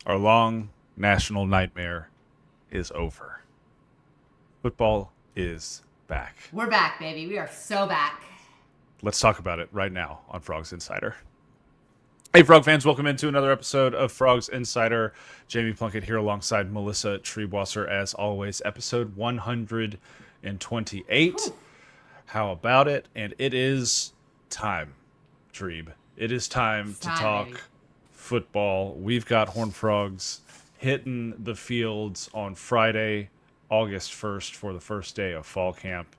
Our long national nightmare is over. Football is back. We're back, baby. We are so back. Let's talk about it right now on Frogs Insider. Hey, Frog fans, welcome into another episode of Frogs Insider. Jamie Plunkett here alongside Melissa Treebwasser, as always, episode 128. Whew. How about it? And it is time, Treeb. It is time It's to time, baby. talk football. We've got Horned Frogs hitting the fields on Friday, August 1st for the first day of fall camp.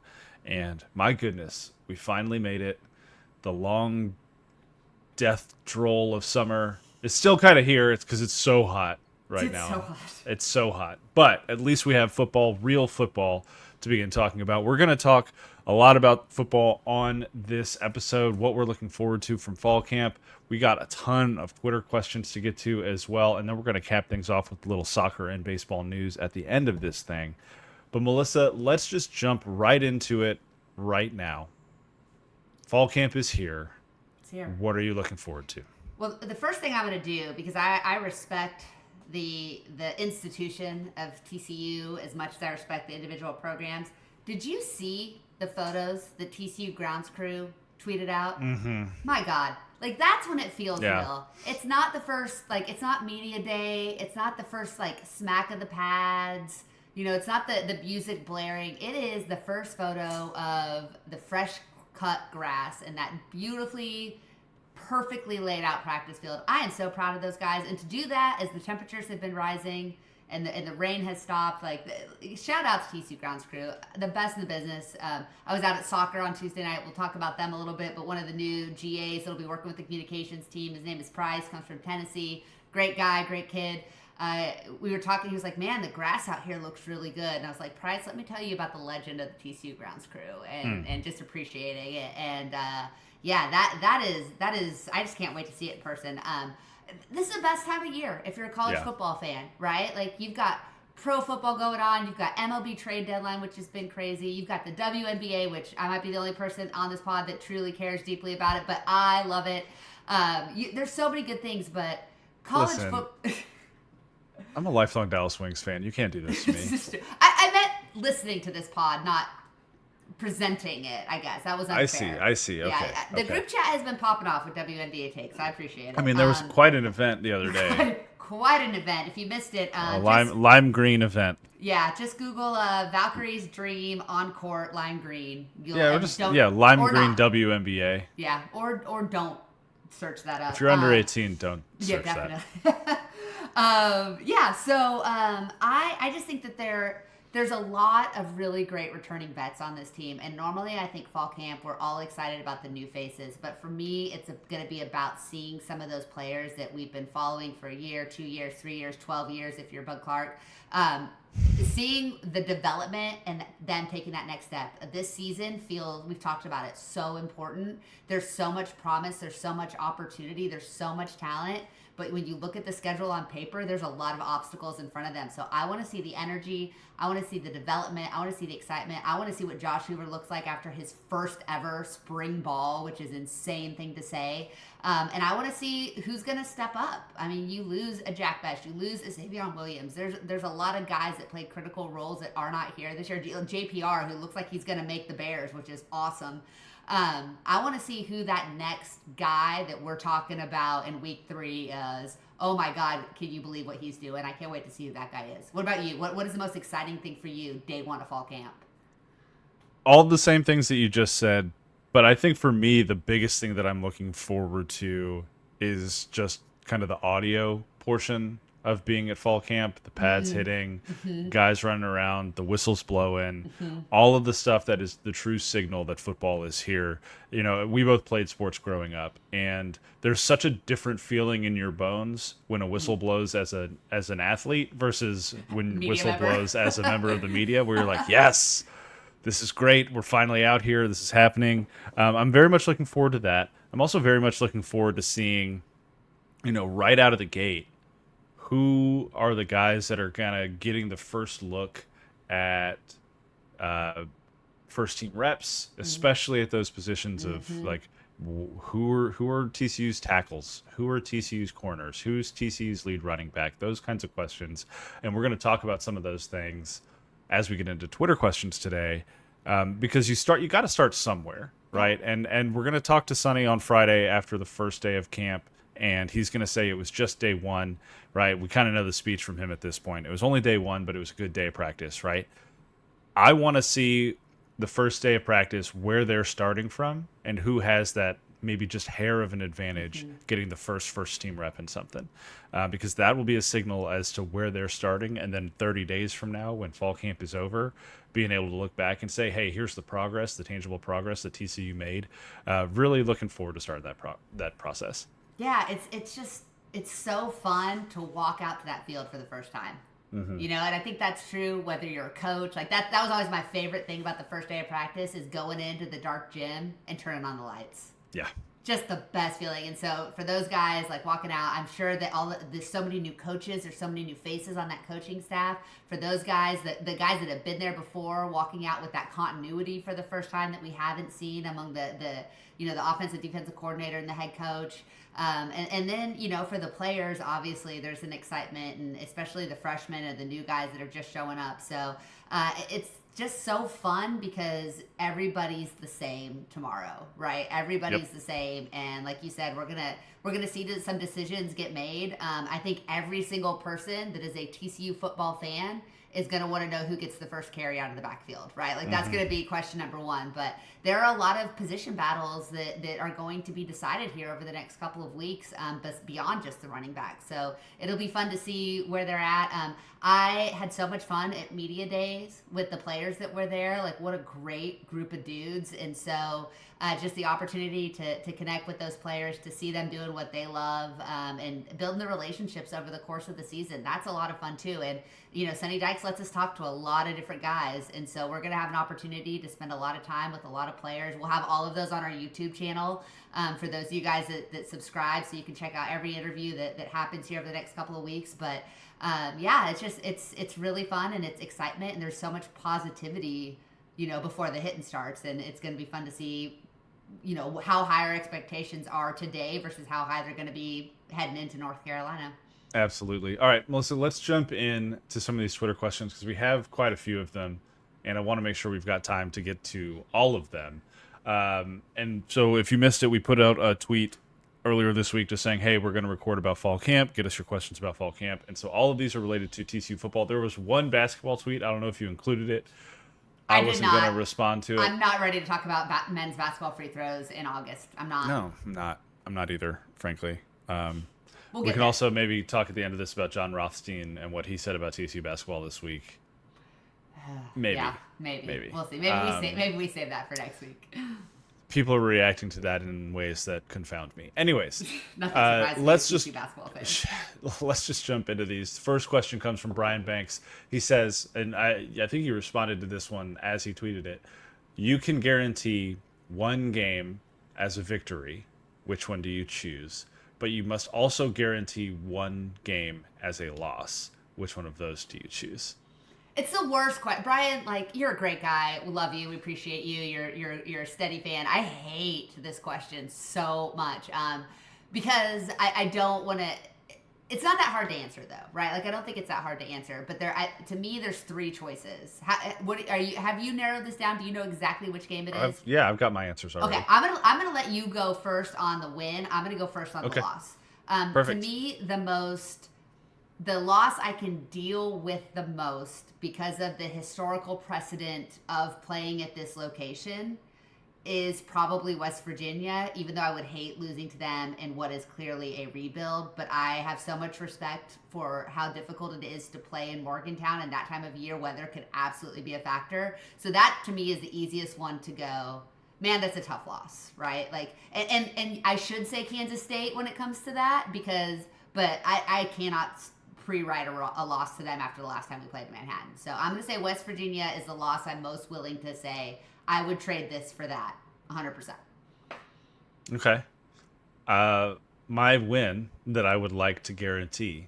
And my goodness, we finally made it. The long death droll of summer is still kind of here. It's because it's so hot right It's so now. hot. It's so hot. But at least we have football, real football, to begin talking about. We're going to talk a lot about football on this episode, what we're looking forward to from fall camp. We got a ton of Twitter questions to get to as well. And then we're going to cap things off with a little soccer and baseball news at the end of this thing. But Melissa, let's just jump right into it right now. Fall camp is here. It's here. What are you looking forward to? Well, the first thing I'm going to do, because I respect the institution of TCU as much as I respect the individual programs. Did you see the photos the TCU grounds crew tweeted out? Mm-hmm. My God. Like, that's when it feels Yeah. real. It's not the first, like, it's not media day. It's not the first, like, smack of the pads. You know, it's not the music blaring. It is the first photo of the fresh cut grass and that beautifully, perfectly laid out practice field. I am so proud of those guys. And to do that as the temperatures have been rising and the rain has stopped, shout out to TCU Grounds crew, the best in the business. I was out at soccer on Tuesday night. We'll talk about them a little bit, but one of the new GAs that'll be working with the communications team, his name is Price, comes from Tennessee. Great guy, great kid. We were talking, he was like, man, the grass out here looks really good. And I was like, Price, let me tell you about the legend of the TCU Grounds crew and just appreciating it. And yeah, that is, I just can't wait to see it in person. This is the best time of year if you're a college Yeah. football fan, right? Like, you've got pro football going on, you've got MLB trade deadline, which has been crazy, you've got the WNBA, which I might be the only person on this pod that truly cares deeply about it, but I love it. There's so many good things, but college Listen. football. I'm a lifelong Dallas Wings fan. You can't do this to me. I meant listening to this pod, not presenting it, I guess. That was unfair. I see. Okay. Yeah, the okay. group chat has been popping off with WNBA takes. I appreciate it. I mean, there was quite an event the other day. quite an event. If you missed it, A lime green event. just Google Valkyrie's Dream on court lime green. Yeah, lime or green not. WNBA. Yeah, or don't search that up. If you're under 18, don't Yeah, search that. definitely. I just think that there's a lot of really great returning vets on this team, and normally I think fall camp we're all excited about the new faces, but for me it's going to be about seeing some of those players that we've been following for a year, 2 years, 3 years, 12 years if you're Bud Clark. Seeing the development and them taking that next step. This season feels, we've talked about it, so important. There's so much promise, there's so much opportunity, there's so much talent. But when you look at the schedule on paper, there's a lot of obstacles in front of them. So I want to see the energy. I want to see the development. I want to see the excitement. I want to see what Josh Hoover looks like after his first ever spring ball, which is an insane thing to say. And I want to see who's going to step up. I mean, you lose a Jack Best. You lose a Xavier Williams. There's a lot of guys that play critical roles that are not here this year. JPR, who looks like he's going to make the Bears, which is awesome. I want to see who that next guy that we're talking about in week 3 is. Oh my God, can you believe what he's doing? I can't wait to see who that guy is. What about you? What is the most exciting thing for you day 1 of fall camp? All the same things that you just said, but I think for me, the biggest thing that I'm looking forward to is just kind of the audio portion of being at fall camp, the pads hitting, guys running around, the whistles blowing, all of the stuff that is the true signal that football is here. You know, we both played sports growing up, and there's such a different feeling in your bones when a whistle blows as an athlete versus when Media whistle member. blows as a member of the media, where you're like, yes, this is great. We're finally out here. This is happening. I'm very much looking forward to that. I'm also very much looking forward to seeing, right out of the gate, who are the guys that are kind of getting the first look at first team reps, especially at those positions of like Who are TCU's tackles? Who are TCU's corners? Who's TCU's lead running back? Those kinds of questions, and we're going to talk about some of those things as we get into Twitter questions today, because you got to start somewhere, right? And we're going to talk to Sonny on Friday after the first day of camp, and he's going to say it was just day one, right? We kind of know the speech from him at this point. It was only day one, but it was a good day of practice, right? I want to see the first day of practice where they're starting from and who has that maybe just hair of an advantage getting the first team rep in something, because that will be a signal as to where they're starting. And then 30 days from now, when fall camp is over, being able to look back and say, hey, here's the progress, the tangible progress that TCU made. Really looking forward to starting that process. Yeah, it's so fun to walk out to that field for the first time. You know, and I think that's true whether you're a coach. Like that was always my favorite thing about the first day of practice is going into the dark gym and turning on the lights. Yeah. Just the best feeling. And so for those guys like walking out, I'm sure that there's so many new coaches, there's so many new faces on that coaching staff. For those guys, the guys that have been there before, walking out with that continuity for the first time that we haven't seen among the offensive defensive coordinator and the head coach. And then, for the players, obviously there's an excitement, and especially the freshmen and the new guys that are just showing up. So it's just so fun because everybody's the same tomorrow, right? Everybody's the same, and like you said, we're gonna see some decisions get made. I think every single person that is a TCU football fan is going to want to know who gets the first carry out of the backfield, right? Like that's going to be question number one. But there are a lot of position battles that are going to be decided here over the next couple of weeks, but beyond just the running back. So it'll be fun to see where they're at. I had so much fun at media days with the players that were there. Like what a great group of dudes. And so just the opportunity to connect with those players, to see them doing what they love, and building the relationships over the course of the season. That's a lot of fun too. And Sonny Dykes lets us talk to a lot of different guys, and so we're going to have an opportunity to spend a lot of time with a lot of players. We'll have all of those on our YouTube channel for those of you guys that subscribe, so you can check out every interview that happens here over the next couple of weeks. But it's really fun, and it's excitement, and there's so much positivity before the hitting starts, and it's going to be fun to see how high our expectations are today versus how high they're going to be heading into North Carolina. Absolutely. All right, Melissa, let's jump in to some of these Twitter questions because we have quite a few of them, and I want to make sure we've got time to get to all of them. And so if you missed it, we put out a tweet earlier this week just saying, hey, we're going to record about fall camp. Get us your questions about fall camp. And so all of these are related to TCU football. There was one basketball tweet. I don't know if you included it. I wasn't going to respond to it. I'm not ready to talk about men's basketball free throws in August. I'm not. No, I'm not. I'm not either, frankly. We can also maybe talk at the end of this about John Rothstein and what he said about TCU basketball this week. Maybe. Yeah, maybe. We'll see. Maybe we save that for next week. People are reacting to that in ways that confound me. Anyways, let's just jump into these. First question comes from Brian Banks. He says, and I think he responded to this one as he tweeted it. You can guarantee one game as a victory. Which one do you choose? But you must also guarantee one game as a loss. Which one of those do you choose? It's the worst question. Brian, like, you're a great guy. We love you. We appreciate you. You're a steady fan. I hate this question so much because I don't want to. It's not that hard to answer, though, right? Like, I don't think it's that hard to answer. But to me, there's three choices. Have you narrowed this down? Do you know exactly which game it is? I've got my answers already. Okay, I'm gonna let you go first on the win. I'm gonna go first on the loss. Perfect. To me, the loss I can deal with the most because of the historical precedent of playing at this location is probably West Virginia, even though I would hate losing to them in what is clearly a rebuild. But I have so much respect for how difficult it is to play in Morgantown, and that time of year weather could absolutely be a factor. So that to me is the easiest one to go, man, that's a tough loss, right? Like, and I should say Kansas State when it comes to that but I cannot pre-write a loss to them after the last time we played in Manhattan. So I'm going to say West Virginia is the loss I'm most willing to say I would trade this for that 100%. Okay. My win that I would like to guarantee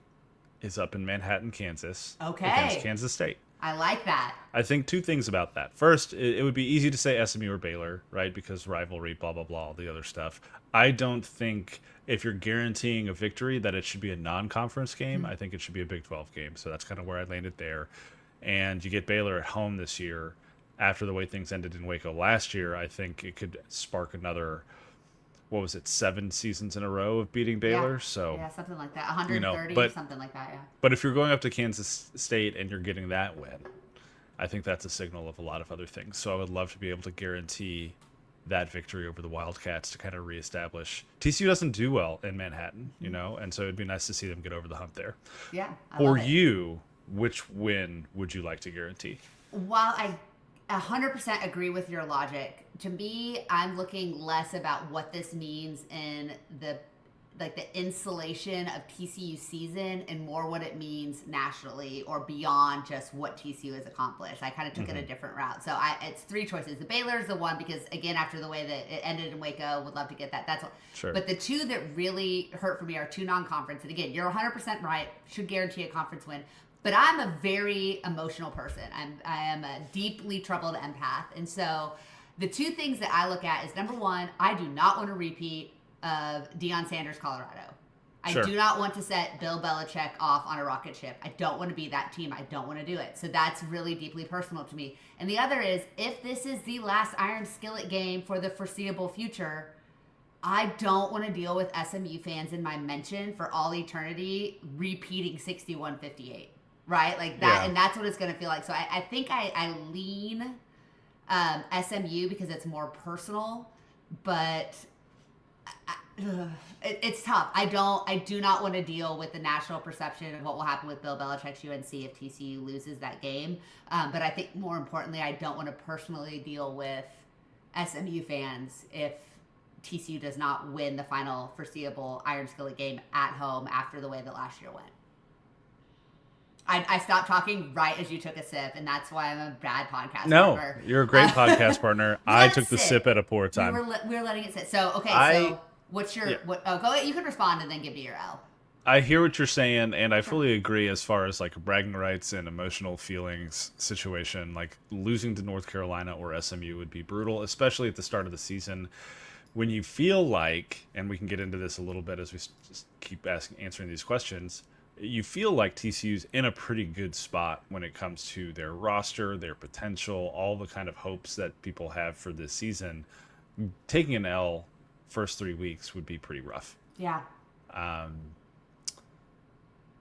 is up in Manhattan, Kansas. Okay. Against Kansas State. I like that. I think two things about that. First, it would be easy to say SMU or Baylor, right? Because rivalry, blah, blah, blah, all the other stuff. I don't think if you're guaranteeing a victory that it should be a non conference game. I think it should be a Big 12 game. So that's kind of where I landed there. And you get Baylor at home this year after the way things ended in Waco last year. I think it could spark another, what was it, 7 seasons in a row of beating Yeah. Baylor. So, Yeah, something like that. 130, but something like that, yeah. but if you're going up to Kansas State and you're getting that win, I think that's a signal of a lot of other things. So I would love to be able to guarantee that victory over the Wildcats to kind of reestablish. TCU doesn't do well in Manhattan, and so it'd be nice to see them get over the hump there. Yeah, I For love it. you, which win would you like to guarantee? While I 100% agree with your logic, to me, I'm looking less about what this means in the insulation of TCU season and more what it means nationally or beyond just what TCU has accomplished. I kind of took it a different route. So it's 3 choices. The Baylor's the one because again, after the way that it ended in Waco, would love to get that. That's what. Sure. But the 2 that really hurt for me are 2 non-conference. And again, you're 100% right. Should guarantee a conference win. But I'm a very emotional person. I am a deeply troubled empath. And so the 2 things that I look at is number 1, I do not want to repeat of Deion Sanders, Colorado. I Sure. do not want to set Bill Belichick off on a rocket ship. I don't want to be that team. I don't want to do it. So that's really deeply personal to me. And the other is, if this is the last Iron Skillet game for the foreseeable future, I don't want to deal with SMU fans in my mention for all eternity repeating 61-58. Right? Like that, Yeah. and that's what it's going to feel like. So I think I lean SMU because it's more personal, but it's tough. I do not want to deal with the national perception of what will happen with Bill Belichick's UNC if TCU loses that game. But I think more importantly, I don't want to personally deal with SMU fans if TCU does not win the final foreseeable Iron Skillet game at home after the way that last year went. I stopped talking right as you took a sip, and that's why I'm a bad podcast No, partner. you're a great podcast partner. I let it took the sit. sip at a poor time. We were letting it sit. So okay, I- so what's your yeah. what? Oh, go ahead. You can respond and then give me your L. I hear what you're saying, and I fully agree as far as like bragging rights and emotional feelings situation. Like losing to North Carolina or SMU would be brutal, especially at the start of the season when you feel like, and we can get into this a little bit as we just keep answering these questions. You feel like TCU's in a pretty good spot when it comes to their roster, their potential, all the kind of hopes that people have for this season. Taking an L first 3 weeks would be pretty rough. Yeah.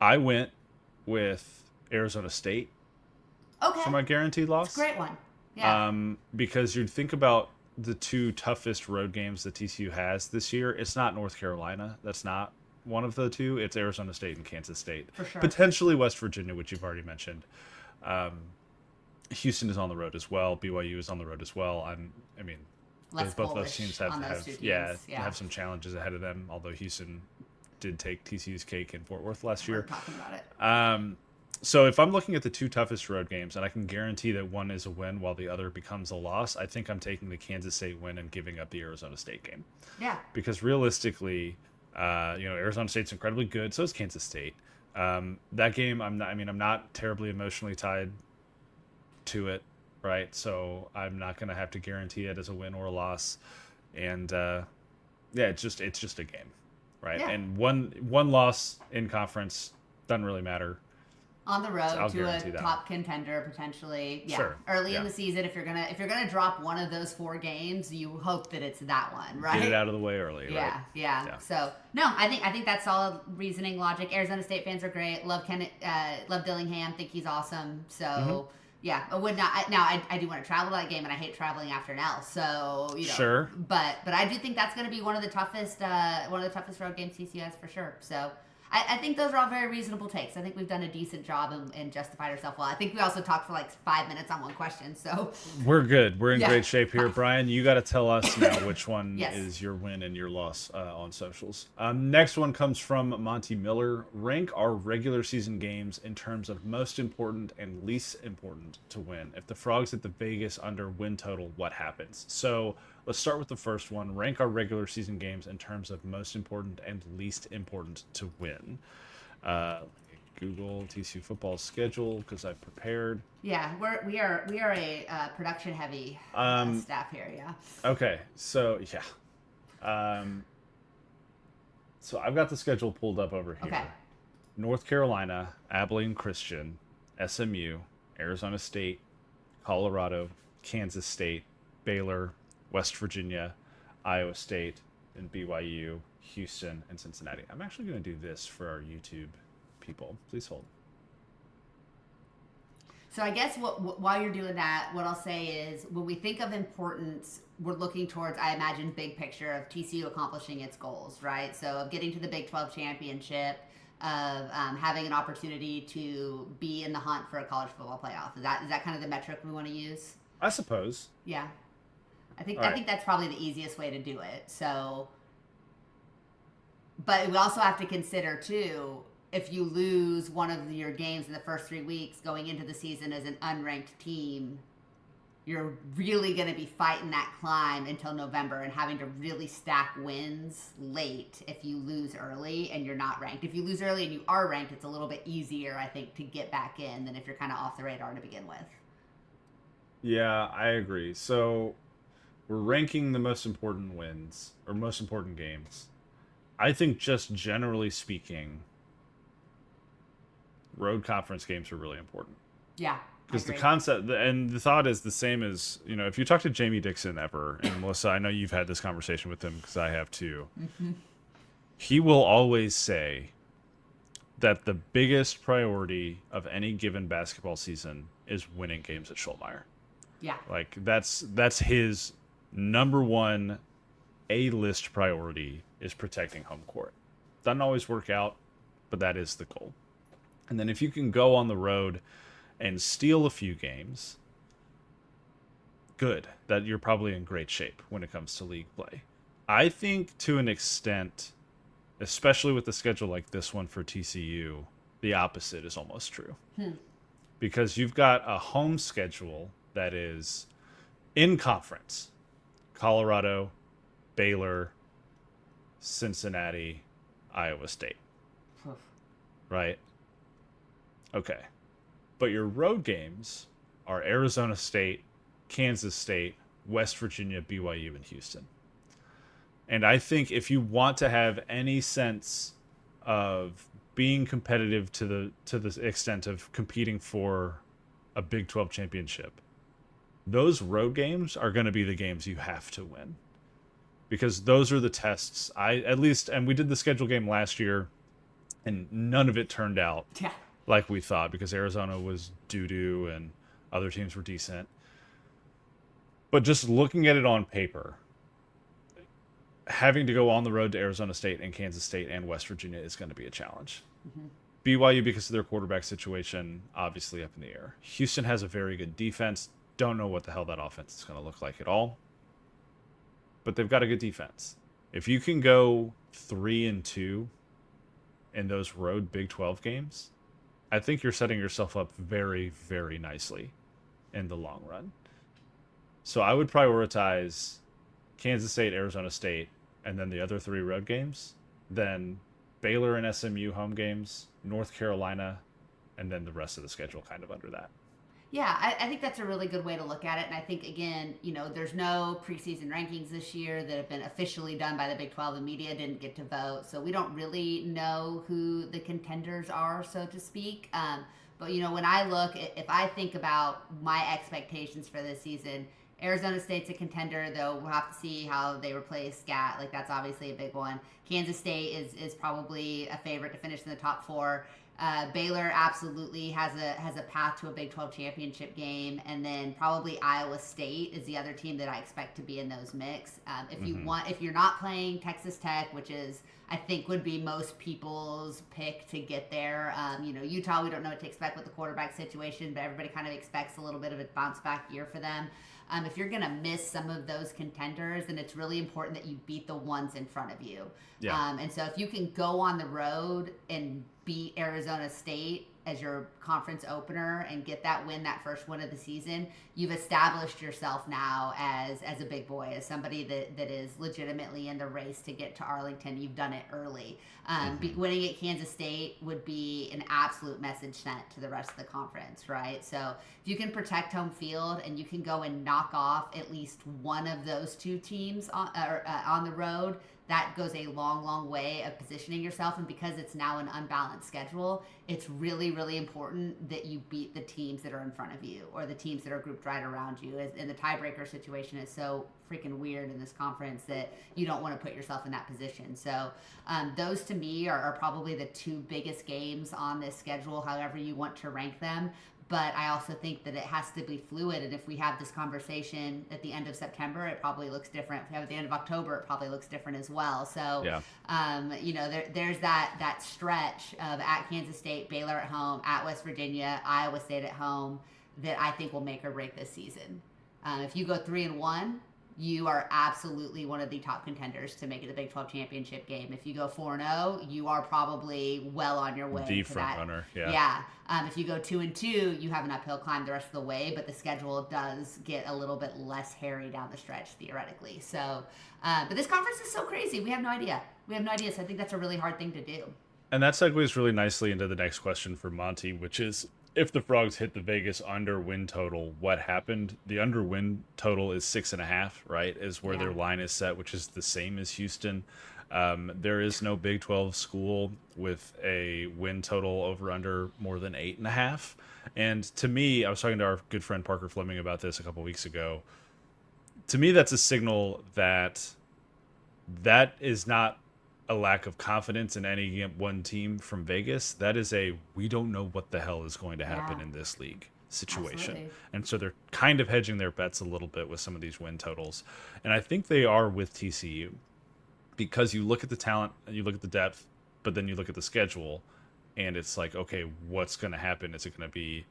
I went with Arizona State Okay. for my guaranteed loss. Great one. Yeah. Because you'd think about the 2 toughest road games that TCU has this year. It's not North Carolina. That's not one of the 2. It's Arizona State and Kansas State. For sure. Potentially West Virginia, which you've already mentioned. Houston is on the road as well. BYU is on the road as well. I mean, Less both those bullish teams on those 2 teams. have some challenges ahead of them. Although Houston did take TCU's cake in Fort Worth last We're year. talking about it. So if I'm looking at the 2 toughest road games, and I can guarantee that one is a win while the other becomes a loss, I think I'm taking the Kansas State win and giving up the Arizona State game. Yeah. Because realistically, Arizona State's incredibly good. So is Kansas State. That game, I'm not terribly emotionally tied to it, right? So I'm not going to have to guarantee it as a win or a loss. And it's just a game, right? Yeah. And one loss in conference doesn't really matter. On the road I'll to guarantee a that top contender potentially. Yeah. Sure. Early Yeah. in the season, if you're gonna drop one of those 4 games, you hope that it's that one, right? Get it out of the way early, Yeah, right? yeah. So no, I think that's solid reasoning, logic. Arizona State fans are great. Love love Dillingham. Think he's awesome. So yeah, I would not. I do want to travel to that game, and I hate traveling after an L. So Sure. But I do think that's going to be one of the toughest road games TCU has for sure. So. I think those are all very reasonable takes. I think we've done a decent job and justified ourselves well. I think we also talked for like 5 minutes on one question. So We're good. We're in Yeah. great shape here. Brian, you got to tell us now which one Yes. is your win and your loss on socials. Next one comes from Monty Miller. Rank our regular season games in terms of most important and least important to win. If the Frogs hit the Vegas under win total, what happens? So let's start with the first one. Rank our regular season games in terms of most important and least important to win. Google TCU football schedule because I prepared. Yeah, we are a production heavy Um, staff here. Yeah. okay, so yeah. Um, so I've got the schedule pulled up over Okay. here. North Carolina, Abilene Christian, SMU, Arizona State, Colorado, Kansas State, Baylor, West Virginia, Iowa State, and BYU, Houston, and Cincinnati. I'm actually going to do this for our YouTube people. Please hold. So I guess while you're doing that, what I'll say is when we think of importance, we're looking towards, I imagine, big picture of TCU accomplishing its goals, right? So of getting to the Big 12 championship, of having an opportunity to be in the hunt for a college football playoff. Is that kind of the metric we want to use? I suppose. Yeah, All I right. think that's probably the easiest way to do it. So, but we also have to consider too, if you lose one of your games in the first 3 weeks going into the season as an unranked team, you're really going to be fighting that climb until November and having to really stack wins late if you lose early and you're not ranked. If you lose early and you are ranked, it's a little bit easier, I think, to get back in than if you're kind of off the radar to begin with. Yeah, I agree. So we're ranking the most important wins or most important games. I think just generally speaking, road conference games are really important Yeah, I because the agree. concept and the thought is the same as if you talk to Jamie Dixon ever, and Melissa, I know you've had this conversation with him because I have too. He will always say that the biggest priority of any given basketball season is winning games at Schulmeyer. Yeah. Like that's his number one A-list priority is protecting home court. Doesn't always work out, but that is the goal. And then if you can go on the road and steal a few games, good. That you're probably in great shape when it comes to league play. I think to an extent, especially with a schedule like this one for TCU, the opposite is almost true. Because you've got a home schedule that is in conference. Colorado, Baylor, Cincinnati, Iowa State. Right? Okay. But your road games are Arizona State, Kansas State, West Virginia, BYU, and Houston. And I think if you want to have any sense of being competitive to the extent of competing for a Big 12 championship, those road games are going to be the games you have to win. Because those are the tests. And we did the schedule game last year and none of it turned out Yeah. like we thought because Arizona was doo-doo and other teams were decent. But just looking at it on paper, having to go on the road to Arizona State and Kansas State and West Virginia is going to be a challenge. BYU, because of their quarterback situation, obviously up in the air. Houston has a very good defense. Don't know what the hell that offense is going to look like at all. But they've got a good defense. If you can go 3-2 in those road Big 12 games, I think you're setting yourself up very, very nicely in the long run. So I would prioritize Kansas State, Arizona State, and then the other 3 road games, then Baylor and SMU home games, North Carolina, and then the rest of the schedule kind of under that. Yeah, I think that's a really good way to look at it. And I think, again, there's no preseason rankings this year that have been officially done by the Big 12. The media didn't get to vote. So we don't really know who the contenders are, so to speak. But, when I look, if I think about my expectations for this season, Arizona State's a contender, though we'll have to see how they replace Scat. Like, that's obviously a big one. Kansas State is probably a favorite to finish in the top 4. Baylor absolutely has a path to a Big 12 championship game, and then probably Iowa State is the other team that I expect to be in those mix. If you're not playing Texas Tech, which is I think would be most people's pick to get there. Utah, we don't know what to expect with the quarterback situation, but everybody kind of expects a little bit of a bounce back year for them. If you're going to miss some of those contenders, then it's really important that you beat the ones in front of you. Yeah. And so if you can go on the road and beat Arizona State as your conference opener and get that win, that first win of the season, you've established yourself now as a big boy, as somebody that is legitimately in the race to get to Arlington. You've done it early. Winning at Kansas State would be an absolute message sent to the rest of the conference, right? So if you can protect home field and you can go and knock off at least one of those two teams on the road, that goes a long, long way of positioning yourself. And because it's now an unbalanced schedule, it's really, really important that you beat the teams that are in front of you or the teams that are grouped right around you. And the tiebreaker situation is so freaking weird in this conference that you don't want to put yourself in that position. So those to me are probably the two biggest games on this schedule, however you want to rank them. But I also think that it has to be fluid. And if we have this conversation at the end of September, it probably looks different. If we have it at the end of October, it probably looks different as well. So, there's that stretch of at Kansas State, Baylor at home, at West Virginia, Iowa State at home that I think will make or break this season. If you go 3-1, you are absolutely one of the top contenders to make it the Big 12 championship game. If you go 4-0, you are probably well on your way. The front runner, yeah. Yeah. If you go 2-2, you have an uphill climb the rest of the way, but the schedule does get a little bit less hairy down the stretch theoretically. So, but this conference is so crazy. We have no idea. So I think that's a really hard thing to do. And that segues really nicely into the next question for Monty, which is, if the Frogs hit the Vegas under win total, what happened? The under win total is 6.5, right? Is where their line is set, which is the same as Houston. There is no Big 12 school with a win total over under more than 8.5. And to me, I was talking to our good friend Parker Fleming about this a couple weeks ago. To me, that's a signal that is not a lack of confidence in any one team from Vegas. That is we don't know what the hell is going to happen in this league situation. Absolutely. And so they're kind of hedging their bets a little bit with some of these win totals. And I think they are with TCU because you look at the talent and you look at the depth, but then you look at the schedule and it's like, okay, what's going to happen? Is it going to be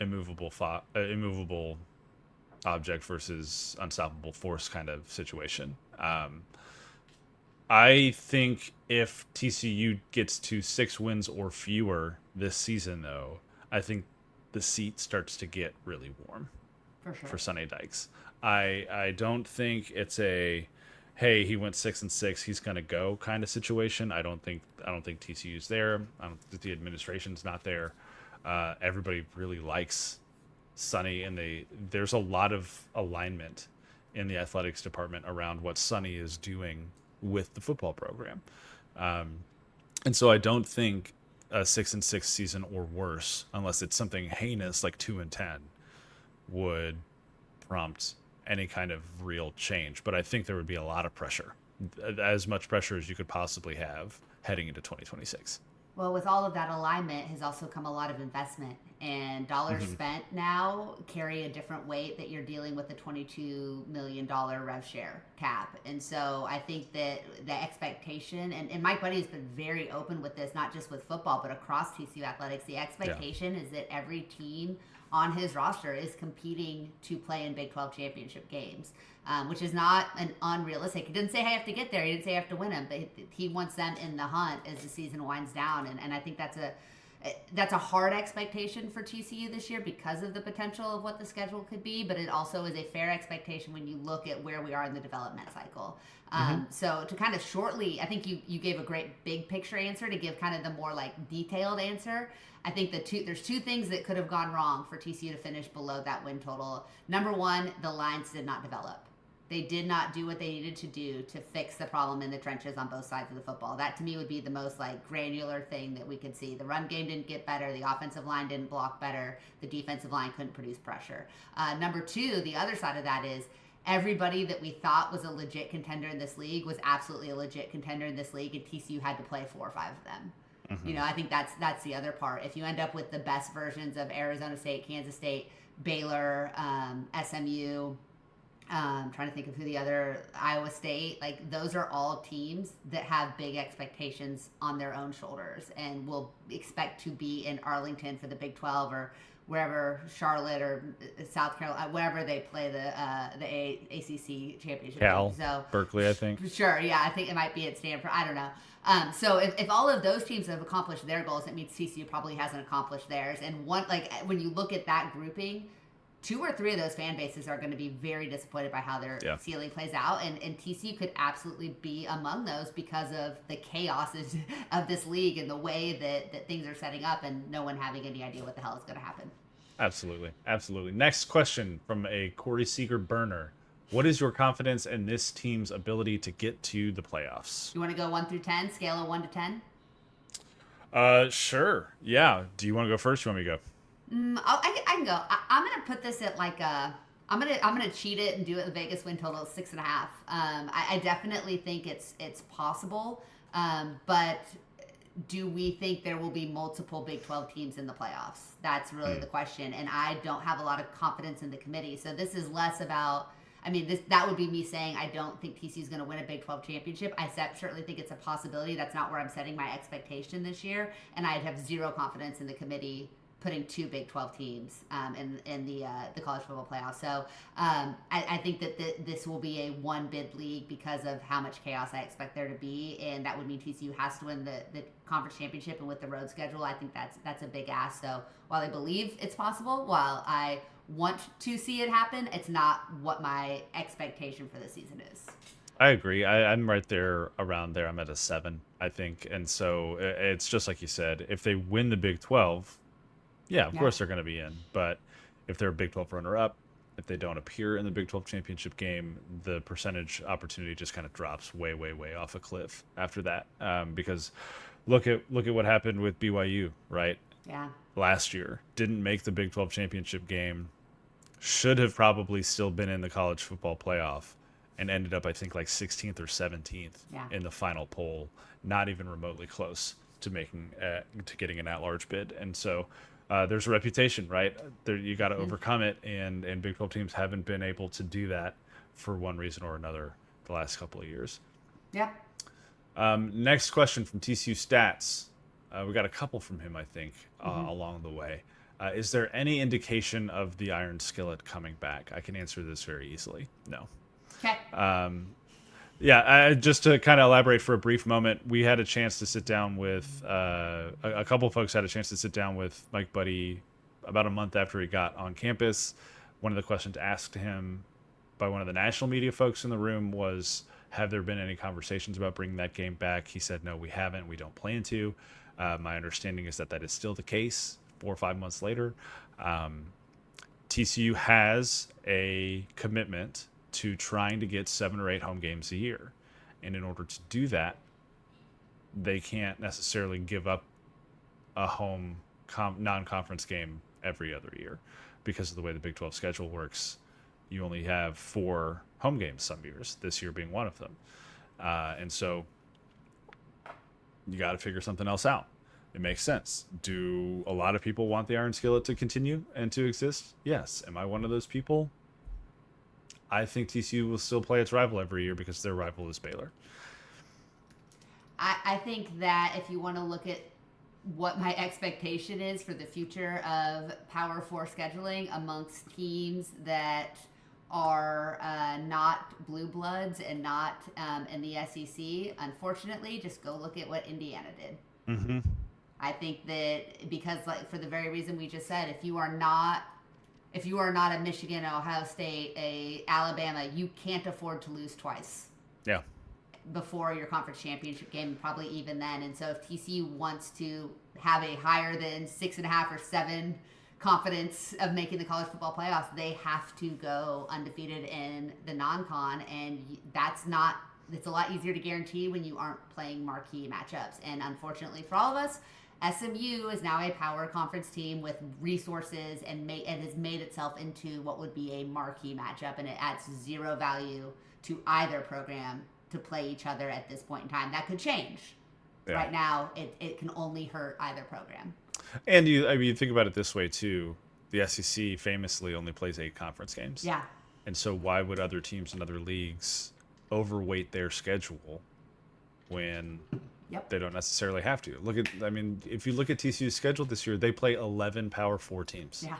immovable object versus unstoppable force kind of situation? I think if TCU gets to 6 wins or fewer this season, though, I think the seat starts to get really warm for Sonny Dykes. I don't think it's a, hey, he went 6-6, he's gonna go kind of situation. I don't think TCU's there. I don't think the administration's not there. Everybody really likes Sonny, and there's a lot of alignment in the athletics department around what Sonny is doing with the football program. And so I don't think a 6-6 season or worse, unless it's something heinous like 2-10, would prompt any kind of real change. But I think there would be a lot of pressure, as much pressure as you could possibly have heading into 2026. Well, with all of that alignment has also come a lot of investment, and dollars spent now carry a different weight that you're dealing with a $22 million rev share cap. And so I think that the expectation, and Mike Buddy has been very open with this, not just with football, but across TCU athletics, the expectation is that every team on his roster is competing to play in Big 12 championship games, which is not an unrealistic. He didn't say I have to get there. He didn't say I have to win them, but he wants them in the hunt as the season winds down. And I think that's a hard expectation for TCU this year because of the potential of what the schedule could be, but it also is a fair expectation when you look at where we are in the development cycle. So to kind of shortly, I think you gave a great big picture answer. To give kind of the more like detailed answer, I think there's two things that could have gone wrong for TCU to finish below that win total. Number one, the lines did not develop. They did not do what they needed to do to fix the problem in the trenches on both sides of the football. That to me would be the most like granular thing that we could see. The run game didn't get better. The offensive line didn't block better. The defensive line couldn't produce pressure. Number two, the other side of that is everybody that we thought was a legit contender in this league was absolutely a legit contender in this league, and TCU had to play 4 or 5 of them. You know, I think that's the other part. If you end up with the best versions of Arizona State, Kansas State, Baylor, SMU, trying to think of who the other, Iowa State, like those are all teams that have big expectations on their own shoulders and will expect to be in Arlington for the Big 12 or wherever, Charlotte or South Carolina, wherever they play the ACC championship Cal, game. So Berkeley, I think. Sure, yeah, I think it might be at Stanford. I don't know. So if all of those teams have accomplished their goals, it means TCU probably hasn't accomplished theirs. And one, like, when you look at that grouping, 2 or 3 of those fan bases are going to be very disappointed by how their Yeah. ceiling plays out, and TCU could absolutely be among those because of the chaos of this league and the way that things are setting up, and no one having any idea what the hell is going to happen. Absolutely. Absolutely. Next question from a Corey Seager burner. What is your confidence in this team's ability to get to the playoffs? You want to go 1 through 10, scale of 1 to 10? Sure. Yeah. Do you want to go first? You want me to go? I can go. I'm gonna put this at like a. I'm gonna cheat it and do it. The Vegas win total is 6.5. I definitely think it's possible, but do we think there will be multiple Big 12 teams in the playoffs? That's really the question, and I don't have a lot of confidence in the committee. So this is less about. I mean, that would be me saying I don't think TCU is going to win a Big 12 championship. I certainly think it's a possibility. That's not where I'm setting my expectation this year, and I'd have zero confidence in the committee putting 2 Big 12 teams in the college football playoffs. So I think that this will be a one bid league because of how much chaos I expect there to be, and that would mean TCU has to win the conference championship. And with the road schedule, I think that's a big ask. So while I believe it's possible, while I want to see it happen, it's not what my expectation for the season is. I agree. I'm right there around there. I'm at a 7, I think. And so it's just like you said, if they win the Big 12, yeah, of course they're going to be in. But if they're a Big 12 runner-up, if they don't appear in the Big 12 championship game, the percentage opportunity just kind of drops way, way, way off a cliff after that. Because look at what happened with BYU, right? Yeah. Last year, didn't make the Big 12 championship game, should have probably still been in the college football playoff, and ended up, I think, like 16th or 17th in the final poll, not even remotely close to getting an at-large bid. And so there's a reputation, right? You got to overcome it, and Big 12 teams haven't been able to do that for one reason or another the last couple of years. Yeah. Next question from TCU Stats. We got a couple from him, I think, along the way. Is there any indication of the Iron Skillet coming back? I can answer this very easily. No. Okay. Just to kind of elaborate for a brief moment, we had a chance to sit down with a couple of folks had a chance to sit down with Mike Buddy about a month after he got on campus. One of the questions asked him by one of the national media folks in the room was, have there been any conversations about bringing that game back? He said, no, we haven't. We don't plan to. My understanding is that is still the case 4 or 5 months later. TCU has a commitment to trying to get 7 or 8 home games a year. And in order to do that, they can't necessarily give up a home non-conference game every other year because of the way the Big 12 schedule works. You only have 4 home games some years, this year being one of them. And so you got to figure something else out. It makes sense. Do a lot of people want the Iron Skillet to continue and to exist? Yes. Am I one of those people? I think TCU will still play its rival every year because their rival is Baylor. I think that if you want to look at what my expectation is for the future of Power 4 scheduling amongst teams that are not blue bloods and not in the SEC, unfortunately, just go look at what Indiana did. Mm-hmm. I think that because, like, for the very reason we just said, if you are not a Michigan, Ohio State, a Alabama, you can't afford to lose twice. Yeah. Before your conference championship game, probably even then. And so if TCU wants to have a higher than 6.5 or 7 confidence of making the college football playoffs, they have to go undefeated in the non-con, and it's a lot easier to guarantee when you aren't playing marquee matchups. And unfortunately for all of us, SMU is now a power conference team with resources and has made itself into what would be a marquee matchup, and it adds zero value to either program to play each other at this point in time. That could change. Yeah. Right now, it can only hurt either program. And you think about it this way too. The SEC famously only plays 8 conference games. Yeah. And so why would other teams in other leagues overweight their schedule when they don't necessarily have to? If you look at TCU's schedule this year, they play 11 Power 4 teams. Yeah.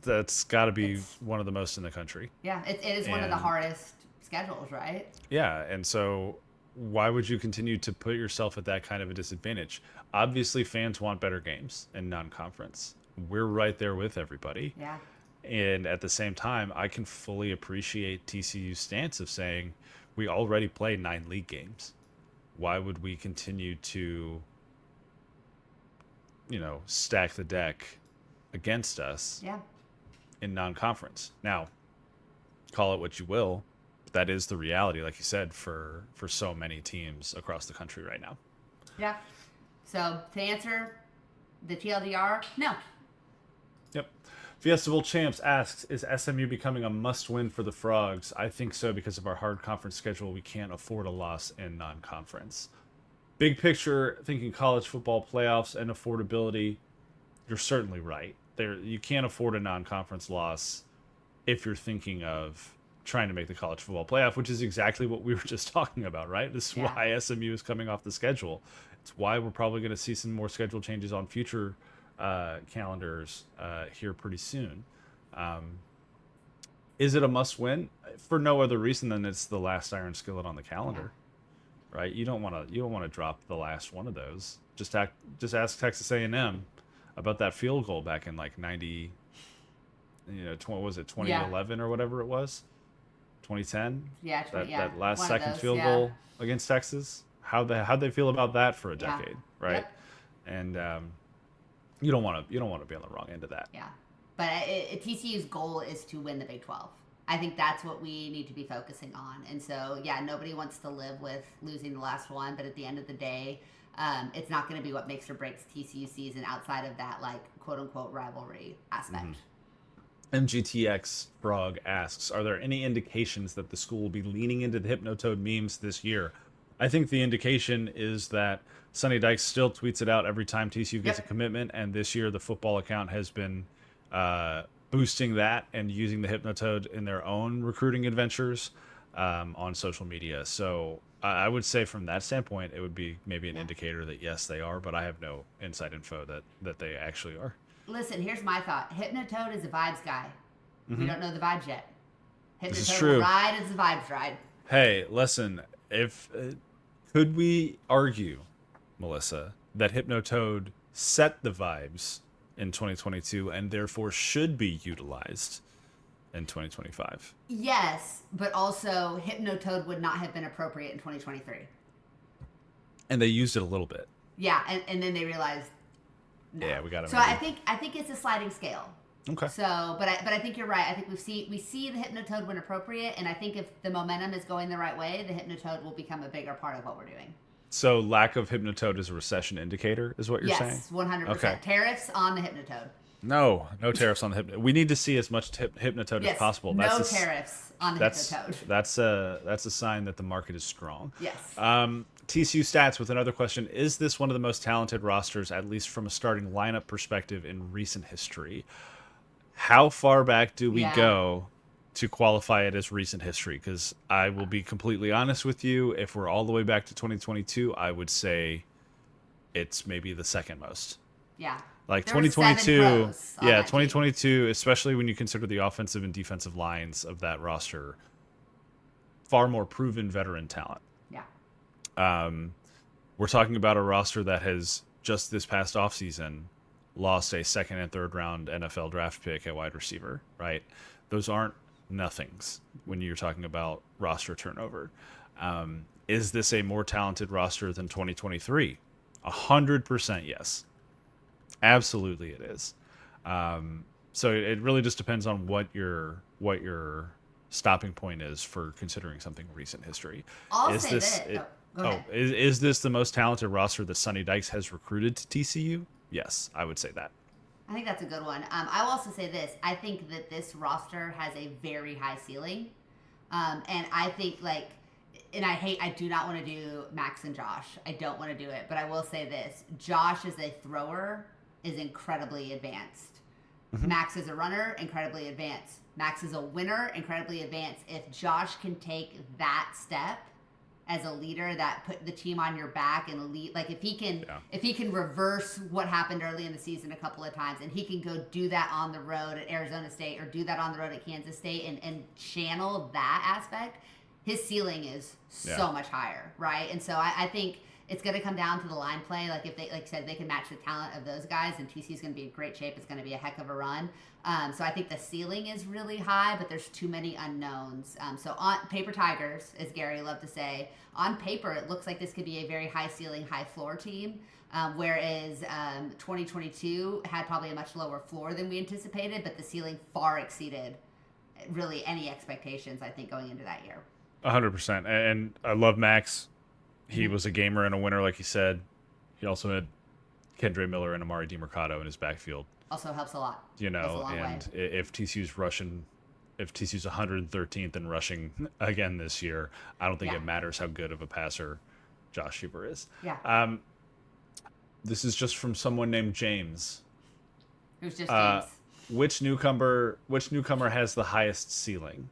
That's got to be one of the most in the country. Yeah, it is one of the hardest schedules, right? Yeah, and so why would you continue to put yourself at that kind of a disadvantage? Obviously, fans want better games in non-conference. We're right there with everybody. Yeah. And at the same time, I can fully appreciate TCU's stance of saying we already play 9 league games. Why would we continue to, stack the deck against us Yeah. in non-conference? Now, call it what you will, that is the reality, like you said, for so many teams across the country right now. Yeah. So to answer the TLDR, no. Yep. Fiestival Champs asks, is SMU becoming a must-win for the Frogs? I think so because of our hard conference schedule. We can't afford a loss in non-conference. Big picture, thinking college football playoffs and affordability, you're certainly right. You can't afford a non-conference loss if you're thinking of trying to make the college football playoff, which is exactly what we were just talking about, right? This is why SMU is coming off the schedule. It's why we're probably going to see some more schedule changes on future calendars here pretty soon. Is it a must-win? For no other reason than it's the last Iron Skillet on the calendar, right? You don't want to drop the last one of those. Just ask Texas A&M about that field goal back in like 90. What was it, 2011 or whatever it was? 2010? Yeah, that last one of second those, field goal against Texas. How'd they feel about that for a Yeah. decade, right? Yep. And you don't want to be on the wrong end of that. Yeah. But TCU's goal is to win the Big 12. I think that's what we need to be focusing on. And so, nobody wants to live with losing the last one, but at the end of the day, it's not going to be what makes or breaks TCU season outside of that, like, quote-unquote rivalry aspect. Mm-hmm. MGTX Frog asks, are there any indications that the school will be leaning into the Hypnotoad memes this year? I think the indication is that Sonny Dykes still tweets it out every time TCU gets a commitment, and this year the football account has been boosting that and using the Hypnotoad in their own recruiting adventures on social media. So I would say from that standpoint, it would be maybe an indicator that yes, they are, but I have no inside info that they actually are. Listen, here's my thought. Hypnotoad is a vibes guy. Mm-hmm. We don't know the vibes yet. This is Hypnotoad true. will ride as the vibes ride. Hey, listen, if could we argue, Melissa, that Hypnotoad set the vibes in 2022 and therefore should be utilized in 2025? Yes, but also Hypnotoad would not have been appropriate in 2023. And they used it a little bit. Yeah, and then they realized no. Yeah, we got to. So I think it's a sliding scale. Okay. So, but I think you're right. I think we see the Hypnotoad when appropriate, and I think if the momentum is going the right way, the Hypnotoad will become a bigger part of what we're doing. So lack of Hypnotoad is a recession indicator, is what you're saying? Yes, 100%. Okay. Tariffs on the Hypnotoad. No tariffs on the Hypnotoad. We need to see as much Hypnotoad as possible. Tariffs on the Hypnotoad. That's a sign that the market is strong. Yes. TCU Stats with another question. Is this one of the most talented rosters, at least from a starting lineup perspective, in recent history? How far back do we go to qualify it as recent history? Because I will be completely honest with you. If we're all the way back to 2022, I would say it's maybe the second most. Yeah. Like there 2022, 2022, especially when you consider the offensive and defensive lines of that roster, far more proven veteran talent. Yeah. We're talking about a roster that has just this past offseason lost a second and third round NFL draft pick at wide receiver, right? Those aren't nothings when you're talking about roster turnover. Is this a more talented roster than 2023? 100% yes. Absolutely it is. So it really just depends on what your stopping point is for considering something recent history. I'll say this. Go ahead. Is this the most talented roster that Sonny Dykes has recruited to TCU? Yes, I would say that. I think that's a good one. I will also say this. I think that this roster has a very high ceiling. And I think I do not want to do Max and Josh. I don't want to do it. But I will say this. Josh as a thrower is incredibly advanced. Mm-hmm. Max is a runner, incredibly advanced. Max is a winner, incredibly advanced. If Josh can take that step as a leader that put the team on your back and lead, like if he can reverse what happened early in the season a couple of times, and he can go do that on the road at Arizona State or do that on the road at Kansas State and channel that aspect, his ceiling is Yeah. so much higher, right? And so I think it's going to come down to the line play. Like if they, like I said, they can match the talent of those guys, and TCU's going to be in great shape. It's going to be a heck of a run. So I think the ceiling is really high, but there's too many unknowns. So on paper Tigers, as Gary loved to say, on paper it looks like this could be a very high ceiling, high floor team. Whereas 2022 had probably a much lower floor than we anticipated, but the ceiling far exceeded really any expectations, I think, going into that year. 100%. And I love Max. He was a gamer and a winner, like he said. He also had Kendre Miller and Amari DiMercado in his backfield. Also helps a lot. You Goes a know, long and way. if TCU's rushing, if TCU's 113th in rushing again this year, I don't think Yeah. it matters how good of a passer Josh Huber is. Yeah. This is just from someone named James. It was just James. Which newcomer has the highest ceiling?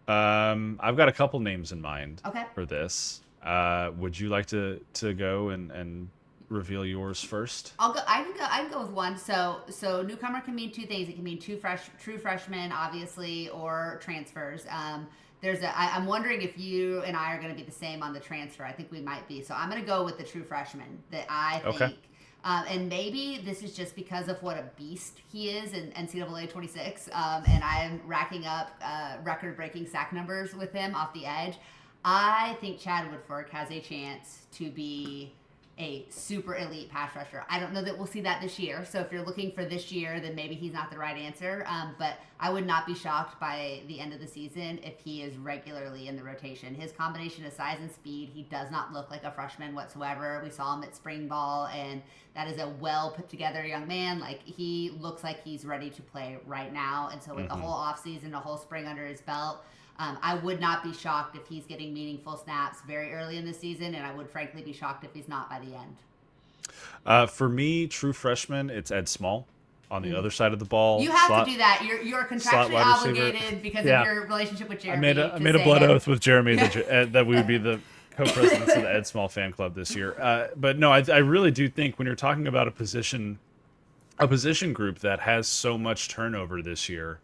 I've got a couple names in mind Okay. for this. Would you like to go and reveal yours first? I'll go. I can go with one. So newcomer can mean two things. It can mean true freshmen, obviously, or transfers. I'm wondering if you and I are going to be the same on the transfer. I think we might be. So I'm going to go with the true freshman that I think. Okay. And maybe this is just because of what a beast he is in NCAA 26. And I'm racking up record-breaking sack numbers with him off the edge. I think Chad Woodfork has a chance to be a super elite pass rusher. I don't know that we'll see that this year. So if you're looking for this year, then maybe he's not the right answer. But I would not be shocked by the end of the season if he is regularly in the rotation. His combination of size and speed, he does not look like a freshman whatsoever. We saw him at spring ball, and that is a well put together young man. Like, he looks like he's ready to play right now. And so with the whole offseason, a whole spring under his belt, I would not be shocked if he's getting meaningful snaps very early in the season, and I would frankly be shocked if he's not by the end. For me, true freshman, it's Ed Small on the other side of the ball. You have to do that. You're contractually wide receiver. obligated because Yeah. of your relationship with I Jeremy. made a blood oath with Jeremy that we would be the co-presidents of the Ed Small fan club this year. But no, I really do think when you're talking about a position group that has so much turnover this year,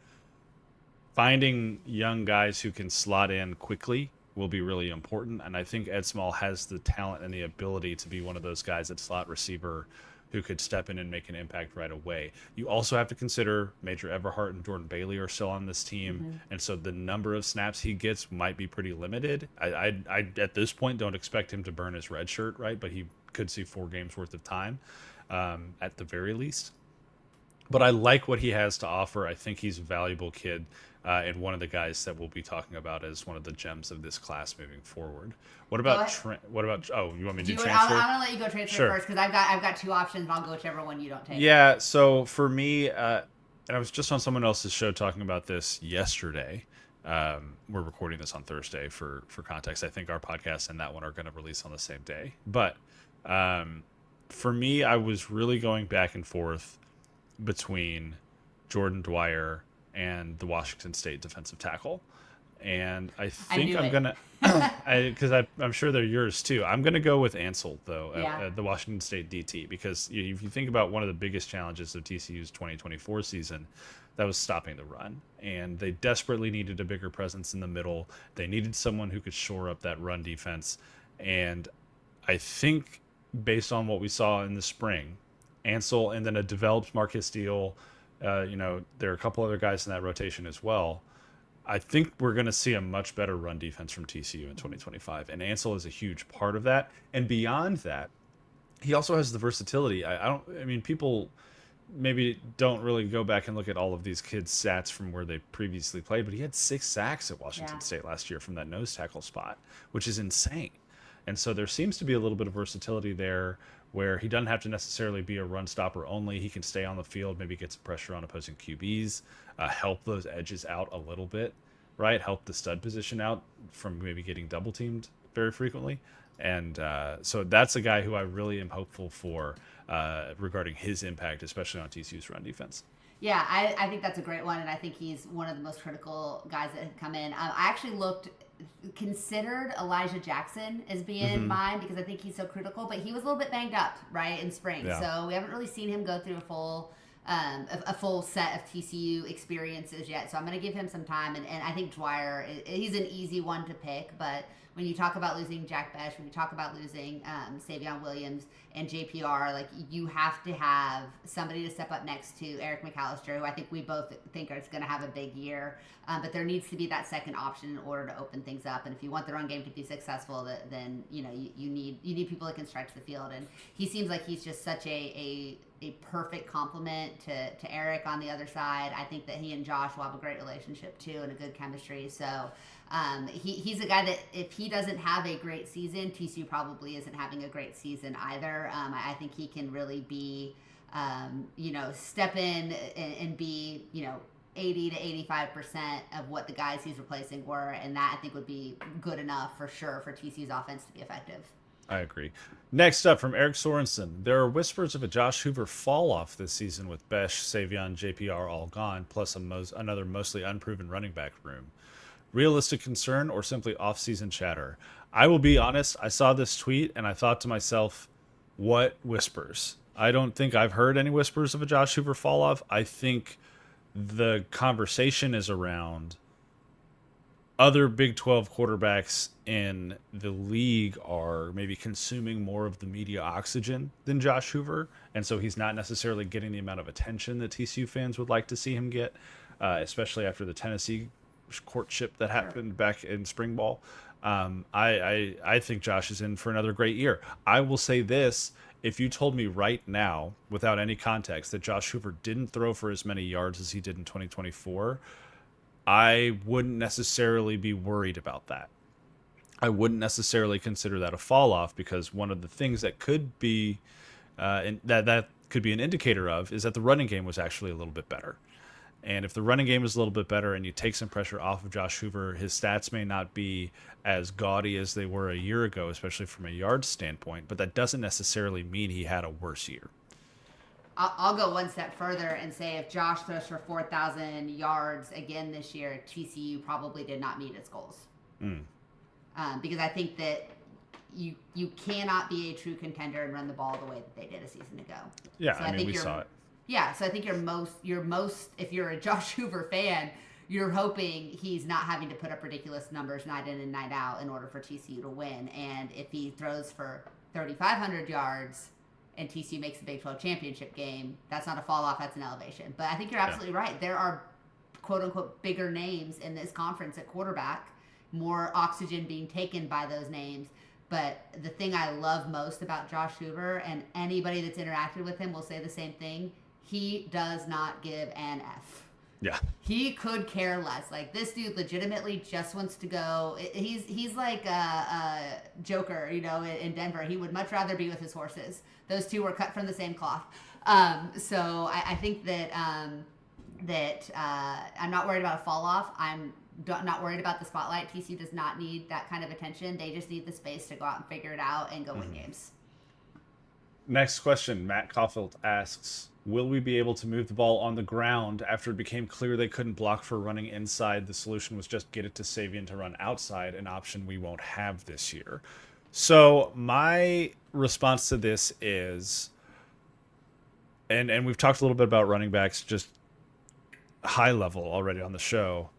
finding young guys who can slot in quickly will be really important. And I think Ed Small has the talent and the ability to be one of those guys at slot receiver who could step in and make an impact right away. You also have to consider Major Everhart and Jordan Bailey are still on this team. And so the number of snaps he gets might be pretty limited. I at this point don't expect him to burn his red shirt, right? But he could see 4 games worth of time at the very least. But I like what he has to offer. I think he's a valuable kid. And one of the guys that we'll be talking about as one of the gems of this class moving forward. What about Oh, you want me to do transfer? I'm gonna let you go transfer first because I've got 2 options, and I'll go whichever one you don't take. Yeah. So for me, and I was just on someone else's show talking about this yesterday. We're recording this on Thursday for context. I think our podcast and that one are going to release on the same day. But for me, I was really going back and forth between Jordan Dwyer and the Washington State defensive tackle. And I think I'm going to, because I'm sure they're yours too. I'm going to go with Ansel, though, at the Washington State DT, because if you think about one of the biggest challenges of TCU's 2024 season, that was stopping the run. And they desperately needed a bigger presence in the middle. They needed someone who could shore up that run defense. And I think based on what we saw in the spring, Ansel and then a developed Marcus Steele, there are a couple other guys in that rotation as well. I think we're going to see a much better run defense from TCU in 2025, and Ansel is a huge part of that. And beyond that, he also has the versatility. People maybe don't really go back and look at all of these kids' stats from where they previously played, but he had 6 sacks at Washington State last year from that nose tackle spot, which is insane. And so there seems to be a little bit of versatility there, where he doesn't have to necessarily be a run stopper only. He can stay on the field, maybe get some pressure on opposing QBs, help those edges out a little bit, right? Help the stud position out from maybe getting double teamed very frequently. And so that's a guy who I really am hopeful for regarding his impact, especially on TCU's run defense. Yeah, I think that's a great one, and I think he's one of the most critical guys that have come in. I actually considered Elijah Jackson as being in mine because I think he's so critical, but he was a little bit banged up, right, in spring. Yeah. So we haven't really seen him go through a full a full set of TCU experiences yet. So I'm going to give him some time. And I think Dwyer, he's an easy one to pick. But when you talk about losing Jack Besh, when you talk about losing Savion Williams and JPR, like you have to have somebody to step up next to Eric McAllister, who I think we both think is going to have a big year. But there needs to be that second option in order to open things up. And if you want the run game to be successful, then you need people that can stretch the field. And he seems like he's just such a perfect complement to Eric on the other side. I think that he and Josh will have a great relationship too and a good chemistry. So he's a guy that if he doesn't have a great season, TCU probably isn't having a great season either. I think he can really be, step in and be, 80 to 85% of what the guys he's replacing were. And that I think would be good enough for sure for TCU's offense to be effective. I agree. Next up from Eric Sorensen, there are whispers of a Josh Hoover fall off this season with Besh, Savion, JPR all gone, plus another mostly unproven running back room. Realistic concern or simply off-season chatter? I will be honest, I saw this tweet and I thought to myself, what whispers? I don't think I've heard any whispers of a Josh Hoover fall off. I think the conversation is around other Big 12 quarterbacks in the league are maybe consuming more of the media oxygen than Josh Hoover. And so he's not necessarily getting the amount of attention that TCU fans would like to see him get, especially after the Tennessee courtship that happened back in spring ball. I think Josh is in for another great year. I will say this. If you told me right now, without any context, that Josh Hoover didn't throw for as many yards as he did in 2024, I wouldn't necessarily be worried about that. I wouldn't necessarily consider that a fall off because one of the things that could be that could be an indicator of is that the running game was actually a little bit better. And if the running game is a little bit better and you take some pressure off of Josh Hoover, his stats may not be as gaudy as they were a year ago, especially from a yards standpoint, but that doesn't necessarily mean he had a worse year. I'll go one step further and say if Josh throws for 4,000 yards again this year, TCU probably did not meet its goals. Because I think that you cannot be a true contender and run the ball the way that they did a season ago. Yeah, so I mean, we saw it. Yeah, so I think you're most if you're a Josh Hoover fan, you're hoping he's not having to put up ridiculous numbers night in and night out in order for TCU to win. And if he throws for 3,500 yards and TCU makes the Big 12 championship game, that's not a fall off, that's an elevation. But I think you're absolutely right. There are quote unquote bigger names in this conference at quarterback, more oxygen being taken by those names. But the thing I love most about Josh Hoover, and anybody that's interacted with him will say the same thing, he does not give an F. Yeah. He could care less. Like, this dude legitimately just wants to go. He's like a Joker, in Denver. He would much rather be with his horses. Those two were cut from the same cloth. So I think that I'm not worried about a fall off. I'm not worried about the spotlight. TCU does not need that kind of attention. They just need the space to go out and figure it out and go win games. Next question. Matt Caulfield asks, will we be able to move the ball on the ground after it became clear they couldn't block for running inside? The solution was just get it to Savion to run outside, an option we won't have this year. So my response to this is, and we've talked a little bit about running backs just high level already on the show.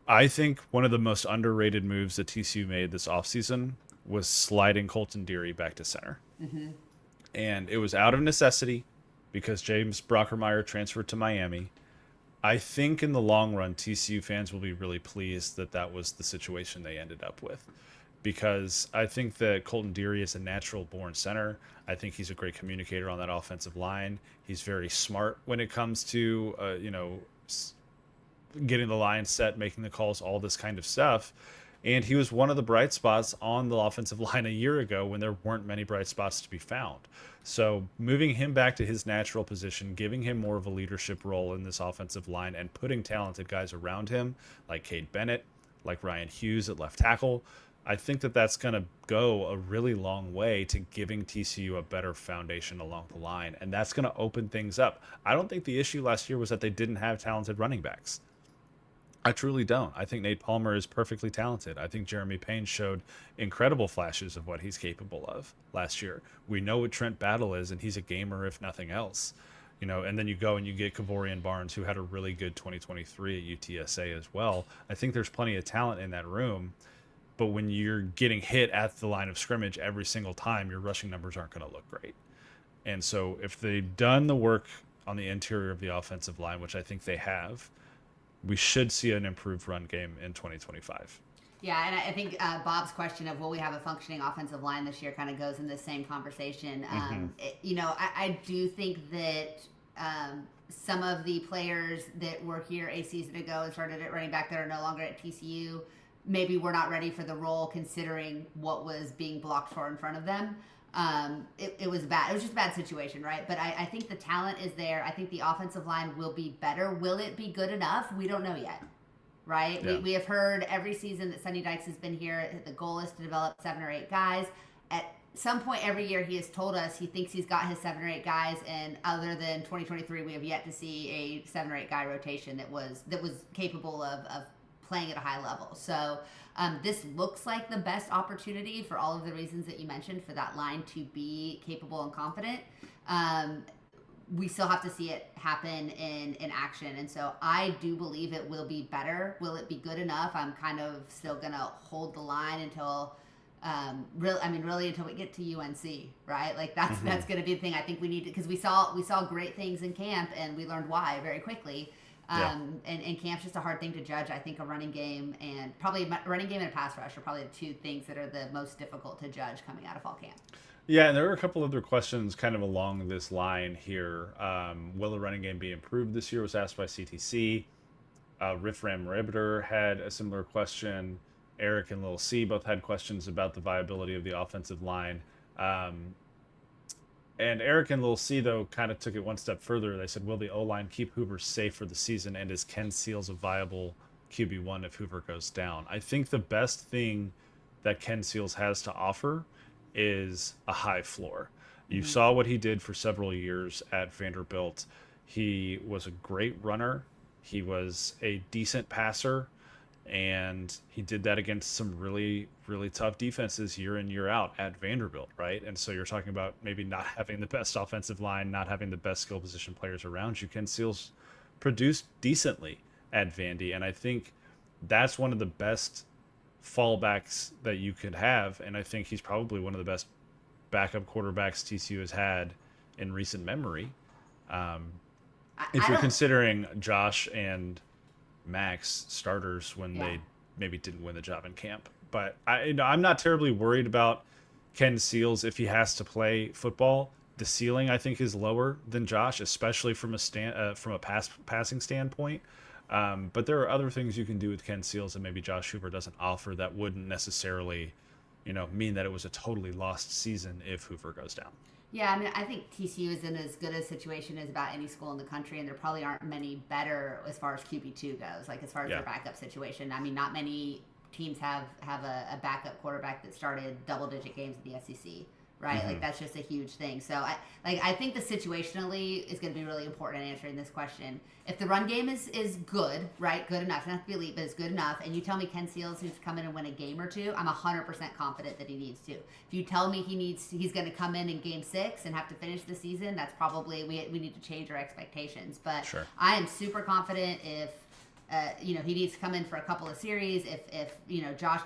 I think one of the most underrated moves that TCU made this offseason was sliding Colton Deary back to center. Mm-hmm. And it was out of necessity because James Brockermeyer transferred to Miami. I think in the long run, TCU fans will be really pleased that that was the situation they ended up with, because I think that Colton Deary is a natural born center. I think he's a great communicator on that offensive line. He's very smart when it comes to, getting the line set, making the calls, all this kind of stuff. And he was one of the bright spots on the offensive line a year ago when there weren't many bright spots to be found. So moving him back to his natural position, giving him more of a leadership role in this offensive line, and putting talented guys around him, like Cade Bennett, like Ryan Hughes at left tackle, I think that that's going to go a really long way to giving TCU a better foundation along the line. And that's going to open things up. I don't think the issue last year was that they didn't have talented running backs. I truly don't. I think Nate Palmer is perfectly talented. I think Jeremy Payne showed incredible flashes of what he's capable of last year. We know what Trent Battle is, and he's a gamer if nothing else. And then you go and you get Kavorian Barnes, who had a really good 2023 at UTSA as well. I think there's plenty of talent in that room, but when you're getting hit at the line of scrimmage every single time, your rushing numbers aren't going to look great. And so if they've done the work on the interior of the offensive line, which I think they have, we should see an improved run game in 2025. Yeah, and I think Bob's question of will we have a functioning offensive line this year kind of goes in the same conversation. I do think that some of the players that were here a season ago and started at running back that are no longer at TCU maybe were not ready for the role considering what was being blocked for in front of them. It was bad. It was just a bad situation, right? But I think the talent is there. I think the offensive line will be better. Will it be good enough? We don't know yet, right? Yeah. We have heard every season that Sonny Dykes has been here, the goal is to develop 7 or 8 guys. At some point every year he has told us he thinks he's got his 7 or 8 guys, and other than 2023, we have yet to see a 7 or 8 guy rotation that was capable of playing at a high level. So this looks like the best opportunity for all of the reasons that you mentioned for that line to be capable and confident. We still have to see it happen in action. And so I do believe it will be better. Will it be good enough? I'm kind of still going to hold the line until really until we get to UNC, right? Like that's going to be the thing. I think we need to, because we saw great things in camp and we learned why very quickly. And camp's just a hard thing to judge. I think a running game and a pass rush are probably the 2 things that are the most difficult to judge coming out of fall camp. Yeah, and there were a couple other questions kind of along this line here. Will the running game be improved this year was asked by CTC. Riff Ram Ribbiter had a similar question. Eric and Lil C both had questions about the viability of the offensive line. And Eric and Lil C, though, kind of took it one step further. They said, will the O-line keep Hoover safe for the season, and is Ken Seals a viable QB1 if Hoover goes down? I think the best thing that Ken Seals has to offer is a high floor. You saw what he did for several years at Vanderbilt. He was a great runner. He was a decent passer. And he did that against some really, really tough defenses year in, year out at Vanderbilt, right? And so you're talking about maybe not having the best offensive line, not having the best skill position players around you. Ken Seals produced decently at Vandy, and I think that's one of the best fallbacks that you could have, and I think he's probably one of the best backup quarterbacks TCU has had in recent memory. If you're considering Josh and Max starters when they maybe didn't win the job in camp. But I'm not terribly worried about Ken Seals if he has to play football. The ceiling, I think, is lower than Josh, especially from a passing standpoint. But there are other things you can do with Ken Seals that maybe Josh Hoover doesn't offer that wouldn't necessarily, mean that it was a totally lost season if Hoover goes down. Yeah, I mean, I think TCU is in as good a situation as about any school in the country, and there probably aren't many better as far as QB2 goes, like as far as their backup situation. I mean, not many teams have a backup quarterback that started double-digit games in the SEC, right? Like, that's just a huge thing. So, I think the situationally is going to be really important in answering this question. If the run game is good, right, good enough, not to be elite, but it's good enough, and you tell me Ken Seals needs to come in and win a game or 2, I'm 100% confident that he needs to. If you tell me he's going to come in game 6 and have to finish the season, that's probably, we need to change our expectations. But sure. I am super confident if he needs to come in for a couple of series. If Josh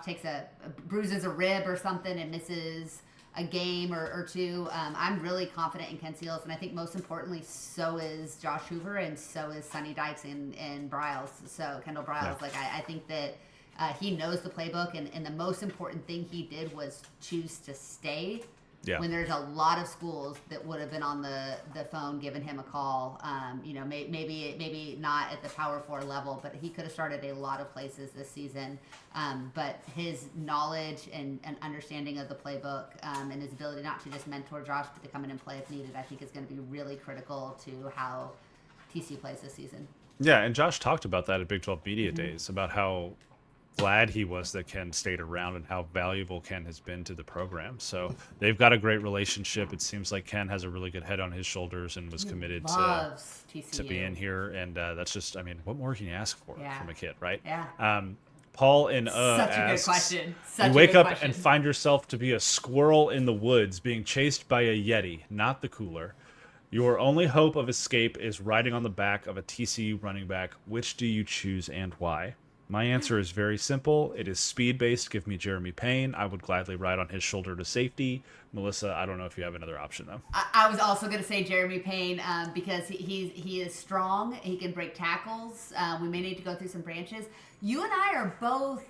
bruises a rib or something and misses a game or 2, I'm really confident in Ken Seals, and I think most importantly, so is Josh Hoover, and so is Sonny Dykes and Briles. So Kendall Briles, I think that he knows the playbook, and the most important thing he did was choose to stay. Yeah. When there's a lot of schools that would have been on the phone giving him a call, maybe not at the Power 4 level, but he could have started a lot of places this season. But his knowledge and understanding of the playbook and his ability not to just mentor Josh, but to come in and play if needed, I think is going to be really critical to how TCU plays this season. Yeah, and Josh talked about that at Big 12 Media Days, about how glad he was that Ken stayed around and how valuable Ken has been to the program. So they've got a great relationship. It seems like Ken has a really good head on his shoulders and was committed to being here. And that's just, what more can you ask for from a kid, right? Yeah. Paul in Such asks, a good question. You wake up and find yourself to be a squirrel in the woods being chased by a Yeti, not the cooler. Your only hope of escape is riding on the back of a TCU running back. Which do you choose and why? My answer is very simple. It is speed based. Give me Jeremy Payne. I would gladly ride on his shoulder to safety. Melissa, I don't know if you have another option though. I was also going to say Jeremy Payne because he is strong. He can break tackles. We may need to go through some branches. You and I are both,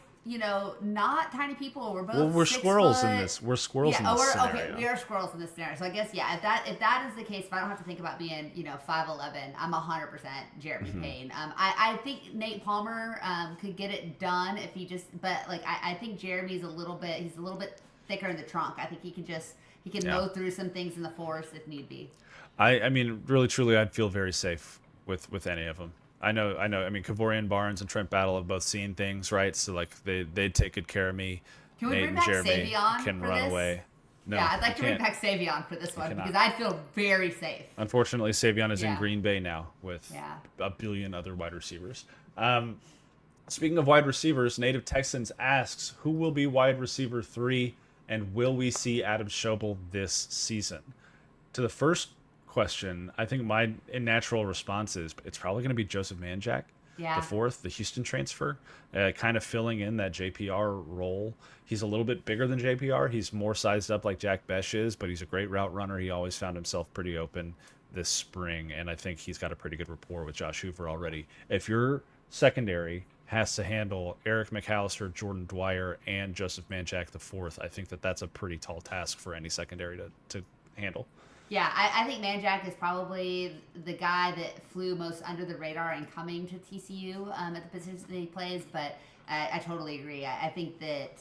not tiny people. We're both Well, we're 6 squirrels foot. in this. We're squirrels in this we're scenario. okay. We are squirrels in this scenario. So I guess if that is the case, if I don't have to think about being 5'11", I'm 100% Jeremy Payne. I think Nate Palmer could get it done if he just, but like I think Jeremy's he's a little bit thicker in the trunk. I think he can Yeah. mow through some things in the forest if need be. I mean, really, truly, I'd feel very safe with any of them. I know. I mean, Kavorian Barnes and Trent Battle have both seen things, right? So like they take good care of me. Can we Nate bring and back Jeremy Savion can for run this? away. No, Yeah, I'd like to you bring can't. back Savion for this one cannot. because I'd feel very safe. Unfortunately, Savion is in Yeah. Green Bay now with Yeah. a billion other wide receivers. Speaking of wide receivers, Native Texans asks, who will be wide receiver 3, and will we see Adam Schobel this season? To the first question, I think my natural response is it's probably going to be Joseph Manjack, Yeah. the fourth, the Houston transfer, kind of filling in that JPR role. He's a little bit bigger than JPR. He's more sized up like Jack Besh is, but he's a great route runner. He always found himself pretty open this spring, and I think he's got a pretty good rapport with Josh Hoover already. If your secondary has to handle Eric McAllister, Jordan Dwyer, and Joseph Manjack the fourth, I think that's a pretty tall task for any secondary to handle. Yeah, I think Manjack is probably the guy that flew most under the radar in coming to TCU at the position that he plays, but I totally agree. I think that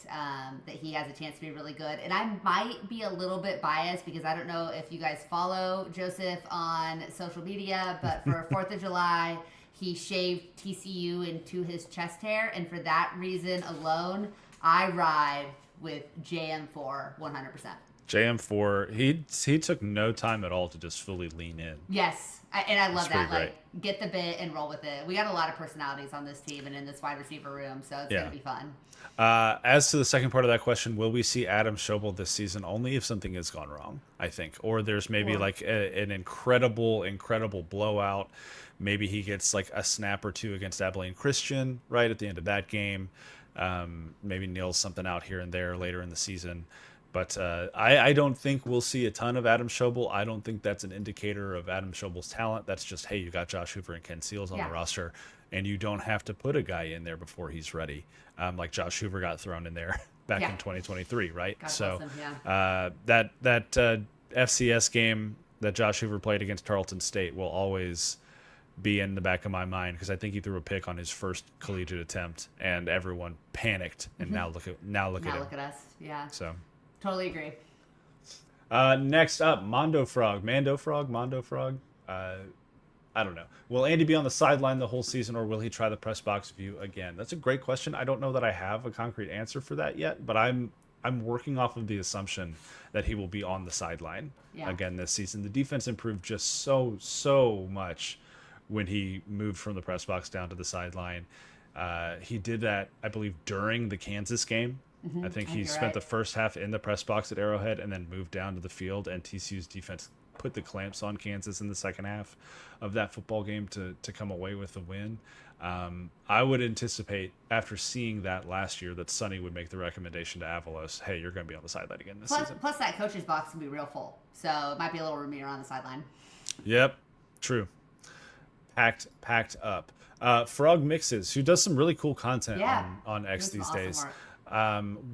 that he has a chance to be really good, and I might be a little bit biased because I don't know if you guys follow Joseph on social media, but for 4th of July, he shaved TCU into his chest hair, and for that reason alone, I ride with JM4 100%. JM4, he took no time at all to just fully lean in. Yes, and I love It's pretty that. Like, get the bit and roll with it. We got a lot of personalities on this team and in this wide receiver room, so it's Yeah. gonna be fun. As to the second part of that question, will we see Adam Schobel this season? Only if something has gone wrong, I think. Or there's maybe Or- like an incredible blowout. Maybe he gets like a snap or two against Abilene Christian right at the end of that game. Maybe nails something out here and there later in the season. But I don't think we'll see a ton of Adam Schobel. I don't think that's an indicator of Adam Schobel's talent. That's just, hey, you got Josh Hoover and Ken Seals on Yeah. the roster, and you don't have to put a guy in there before he's ready. Like Josh Hoover got thrown in there back Yeah. in 2023, right? God So bless him, yeah. that FCS game that Josh Hoover played against Tarleton State will always be in the back of my mind because I think he threw a pick on his first collegiate attempt, and everyone panicked. And now look at Now him. look at us. Yeah, So. totally agree. Next up, Mando Frog. I don't know. Will Andy be on the sideline the whole season, or will he try the press box view again? That's a great question. I don't know that I have a concrete answer for that yet, but I'm working off of the assumption that he will be on the sideline Yeah. again this season. The defense improved just so much when he moved from the press box down to the sideline. He did that, I believe, during the Kansas game. I think he you're spent right. the first half in the press box at Arrowhead and then moved down to the field, and TCU's defense put the clamps on Kansas in the second half of that football game to come away with the win. I would anticipate, after seeing that last year, that Sonny would make the recommendation to Avalos, hey, you're going to be on the sideline again this season. Plus, that coach's box can be real full, so it might be a little roomier on the sideline. Yep, true. Packed up. Frog Mixes, who does some really cool content Yeah. on X Doing these some awesome days. work.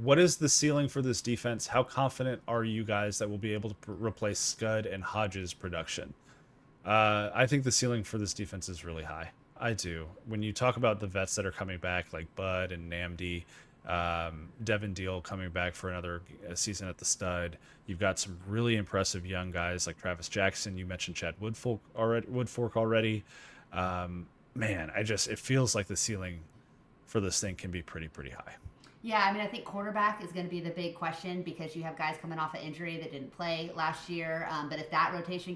What is the ceiling for this defense? How confident are you guys that we'll be able to replace Scud and Hodges' production? I think the ceiling for this defense is really high. I do. When you talk about the vets that are coming back, like Bud and Namdi, Devin Deal coming back for another season at the stud, you've got some really impressive young guys like Travis Jackson. You mentioned Chad Woodfork already. Man, it feels like the ceiling for this thing can be pretty high. Yeah, I mean, I think quarterback is going to be the big question because you have guys coming off an injury that didn't play last year. But if that rotation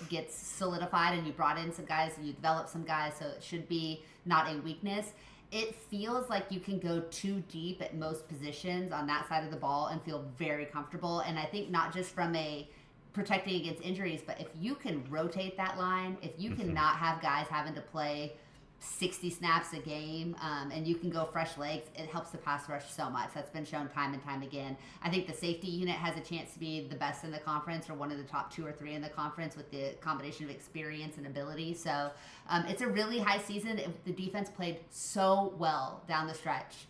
gets solidified and you brought in some guys and you develop some guys, so it should be not a weakness. It feels like you can go too deep at most positions on that side of the ball and feel very comfortable. And I think not just from a protecting against injuries, but if you can rotate that line, if you can not have guys having to play 60 snaps a game, and you can go fresh legs, it helps the pass rush so much. That's been shown time and time again. I think the safety unit has a chance to be the best in the conference, or one of the top 2 or 3 in the conference, with the combination of experience and ability. So it's a really high season. The defense played so well down the stretch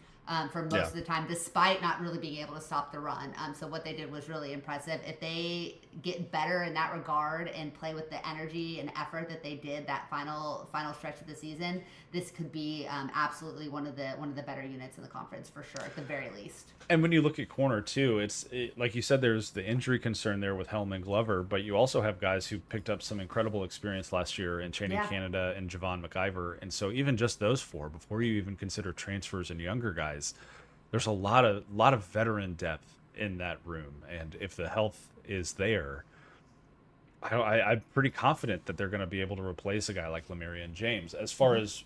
for most of the time, despite not really being able to stop the run. So what they did was really impressive. If they get better in that regard and play with the energy and effort that they did that final stretch of the season, this could be absolutely one of the better units in the conference for sure, at the very least. And when you look at corner too, like you said, there's the injury concern there with Helm and Glover, but you also have guys who picked up some incredible experience last year in Channing Canada and Javon McIver. And so even just those 4, before you even consider transfers and younger guys, there's a lot of veteran depth in that room. And if the health is there, I'm pretty confident that they're going to be able to replace a guy like Lemarian James. As far as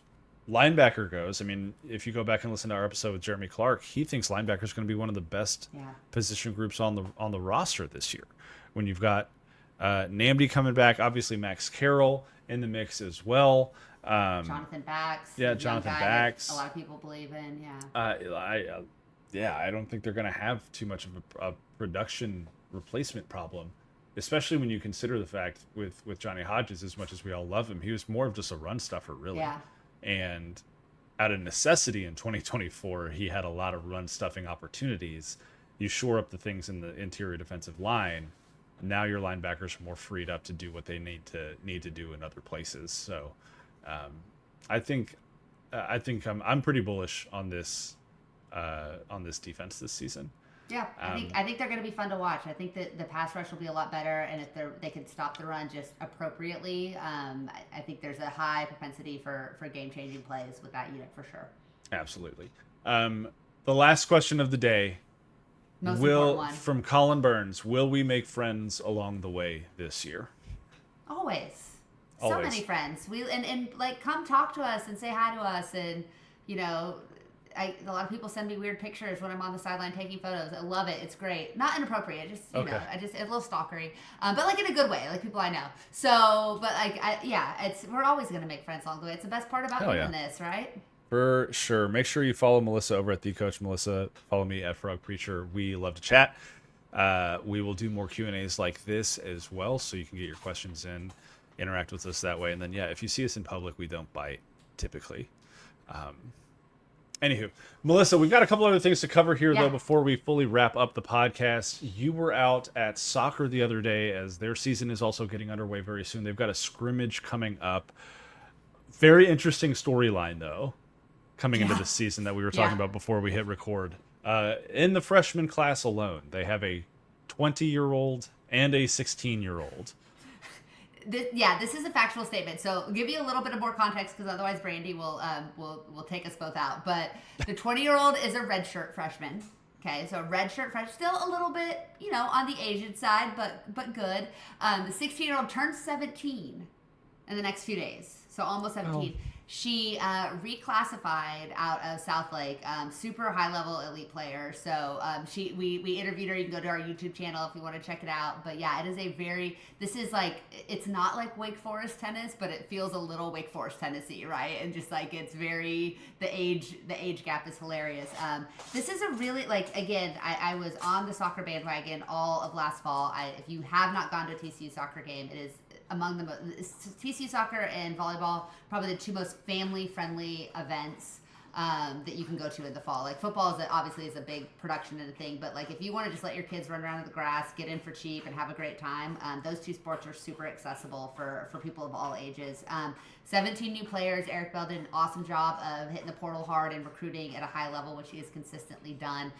linebacker goes, I mean, if you go back and listen to our episode with Jeremy Clark, he thinks linebacker is going to be one of the best position groups on the roster this year. When you've got Namdi coming back, obviously Max Carroll in the mix as well. Jonathan Bax. Yeah, Jonathan Bax. A lot of people believe in. I don't think they're going to have too much of a production replacement problem, especially when you consider the fact with Johnny Hodges, as much as we all love him, he was more of just a run stuffer, really. Yeah. And out of necessity in 2024, he had a lot of run stuffing opportunities. You shore up the things in the interior defensive line. Now your linebackers are more freed up to do what they need to do in other places. So I think I'm pretty bullish on this defense this season. Yeah, I think they're going to be fun to watch. I think that the pass rush will be a lot better, and if they can stop the run just appropriately, I think there's a high propensity for game-changing plays with that unit for sure. Absolutely. The last question of the day, most important one, from Colin Burns: will we make friends along the way this year? Always. So many friends. And like, come talk to us and say hi to us, and a lot of people send me weird pictures when I'm on the sideline taking photos. I love it. It's great. Not inappropriate. Just you know, it's a little stalkery, but like in a good way, like people I know. So, but like, we're always gonna make friends along the way. It's the best part about doing this, right? For sure. Make sure you follow Melissa over at The Coach Melissa. Follow me at Frog Preacher. We love to chat. We will do more Q&As like this as well, so you can get your questions in, interact with us that way. And then, if you see us in public, we don't bite typically. Anywho, Melissa, we've got a couple other things to cover here, though, before we fully wrap up the podcast. You were out at soccer the other day, as their season is also getting underway very soon. They've got a scrimmage coming up. Very interesting storyline, though, coming into the season that we were talking about before we hit record. In the freshman class alone, they have a 20-year-old and a 16-year-old. This is a factual statement. So I'll give you a little bit of more context, because otherwise Brandy will take us both out. But the 20-year-old is a redshirt freshman. Okay, so a redshirt freshman, still a little bit, on the aged side, but good. The 16-year-old turns 17 in the next few days, so almost 17. Oh. She reclassified out of Southlake, super high-level elite player. So we interviewed her. You can go to our YouTube channel if you want to check it out. But yeah, it's not like Wake Forest tennis, but it feels a little Wake Forest Tennessee, right? And just like, it's very, the age gap is hilarious. This is a really, again, I was on the soccer bandwagon all of last fall. If you have not gone to a TCU soccer game, it is among the TCU soccer and volleyball, probably the 2 most family-friendly events that you can go to in the fall. Like, football obviously is a big production and a thing, but like, if you want to just let your kids run around in the grass, get in for cheap, and have a great time, those 2 sports are super accessible for people of all ages. 17 new players. Eric Bell did an awesome job of hitting the portal hard and recruiting at a high level, which he has consistently done.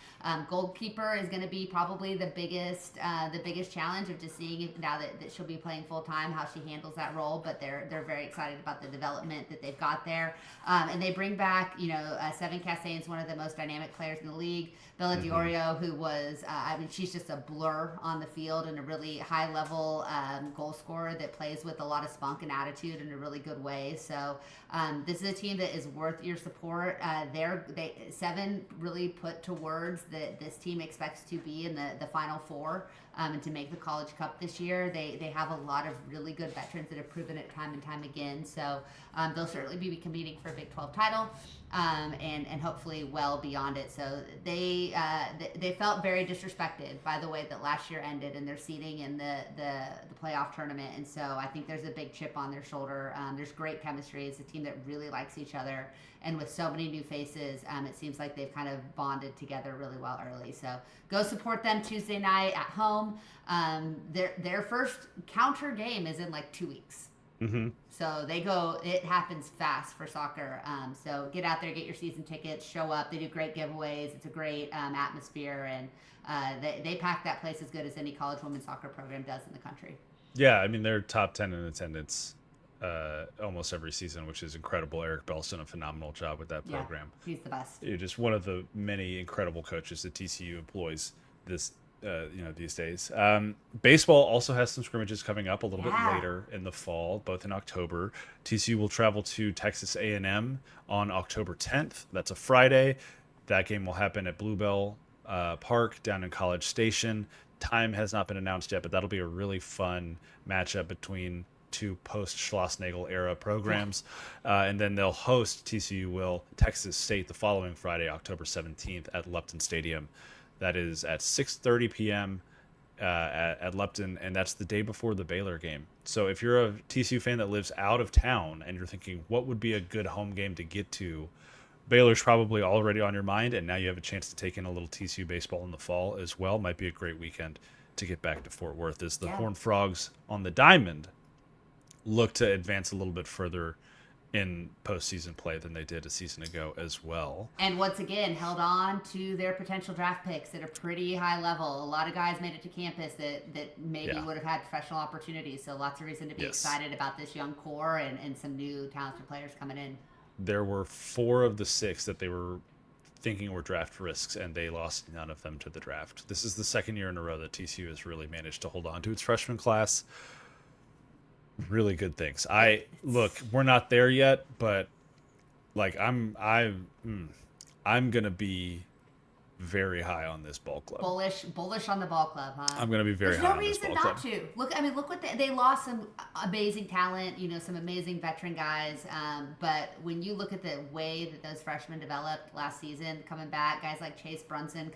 Goalkeeper is going to be probably the biggest challenge of just seeing if, now that she'll be playing full time, how she handles that role. But they're very excited about the development that they've got there, and they bring back Seven Cassane's one of the most dynamic players in the league. Bella Diorio, who was, she's just a blur on the field, and a really high-level goal scorer that plays with a lot of spunk and attitude in a really good way. So this is a team that is worth your support. Seven really put to words that this team expects to be in the Final Four and to make the College Cup this year. They have a lot of really good veterans that have proven it time and time again. So they'll certainly be competing for a Big 12 title, and hopefully well beyond it. So they felt very disrespected by the way that last year ended and their seeding in the playoff tournament. And so I think there's a big chip on their shoulder. There's great chemistry. It's a team that really likes each other. And with so many new faces, it seems like they've kind of bonded together really well early. So go support them Tuesday night at home. Their first counter game is in like 2 weeks. Mm-hmm. So it happens fast for soccer. So get out there, get your season tickets, show up. They do great giveaways. It's a great atmosphere, and they pack that place as good as any college women's soccer program does in the country. Yeah, I mean, they're top 10 in attendance almost every season, which is incredible. Eric Bell's done a phenomenal job with that program. Yeah, he's the best. You're just one of the many incredible coaches that TCU employs these days. Baseball also has some scrimmages coming up a little bit later in the fall, both in October. TCU will travel to Texas A&M on October 10th. That's a Friday. That game will happen at Bluebell Park down in College Station. Time has not been announced yet, but that'll be a really fun matchup between two post-Schlossnagle era programs. And then they'll host, TCU will, Texas State the following Friday, October 17th at Lupton Stadium. That is at 6:30 p.m. At Lupton, and that's the day before the Baylor game. So if you're a TCU fan that lives out of town and you're thinking, what would be a good home game to get to, Baylor's probably already on your mind, and now you have a chance to take in a little TCU baseball in the fall as well. Might be a great weekend to get back to Fort Worth as the Horned Frogs on the diamond look to advance a little bit further in postseason play than they did a season ago as well. And once again, held on to their potential draft picks at a pretty high level. A lot of guys made it to campus that maybe would have had professional opportunities. So lots of reason to be excited about this young core and some new talented players coming in. There were 4 of the 6 that they were thinking were draft risks, and they lost none of them to the draft. This is the second year in a row that TCU has really managed to hold on to its freshman class. Really good things. We're not there yet, but like I'm gonna be very high on this ball club. Bullish on the ball club, huh? I'm gonna be very high on this ball club. There's no reason not to. Look what they lost some amazing talent, some amazing veteran guys. But when you look at the way that those freshmen developed last season, coming back, guys like Chase Brunson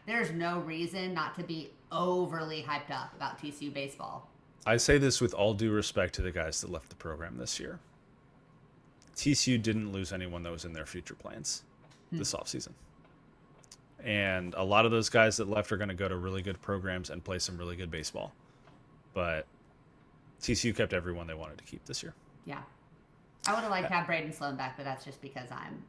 there's no reason not to be overly hyped up about TCU baseball. I say this with all due respect to the guys that left the program this year. TCU didn't lose anyone that was in their future plans this offseason. And a lot of those guys that left are going to go to really good programs and play some really good baseball. But TCU kept everyone they wanted to keep this year. Yeah. I would have liked to have Braden Sloan back, but that's just because I'm,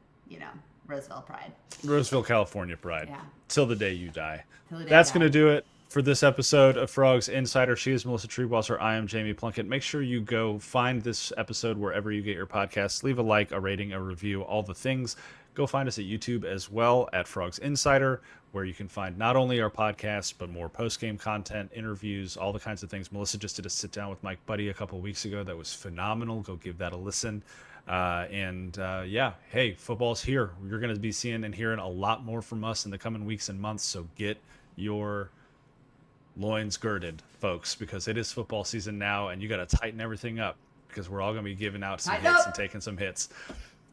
Roseville pride. Roseville, California pride. Yeah. Till the day you die. That's going to do it for this episode of Frogs Insider. She is Melissa Treebwasser. I am Jamie Plunkett. Make sure you go find this episode wherever you get your podcasts. Leave a like, a rating, a review, all the things. Go find us at YouTube as well at Frogs Insider, where you can find not only our podcast, but more post-game content, interviews, all the kinds of things. Melissa just did a sit-down with Mike Buddy a couple weeks ago. That was phenomenal. Go give that a listen. Hey, football's here. You're going to be seeing and hearing a lot more from us in the coming weeks and months, so get your loins girded, folks, because it is football season now, and you got to tighten everything up because we're all going to be giving out some hits and taking some hits.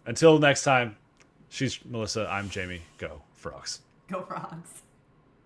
Until next time, she's Melissa, I'm Jamie. Go Frogs. Go Frogs.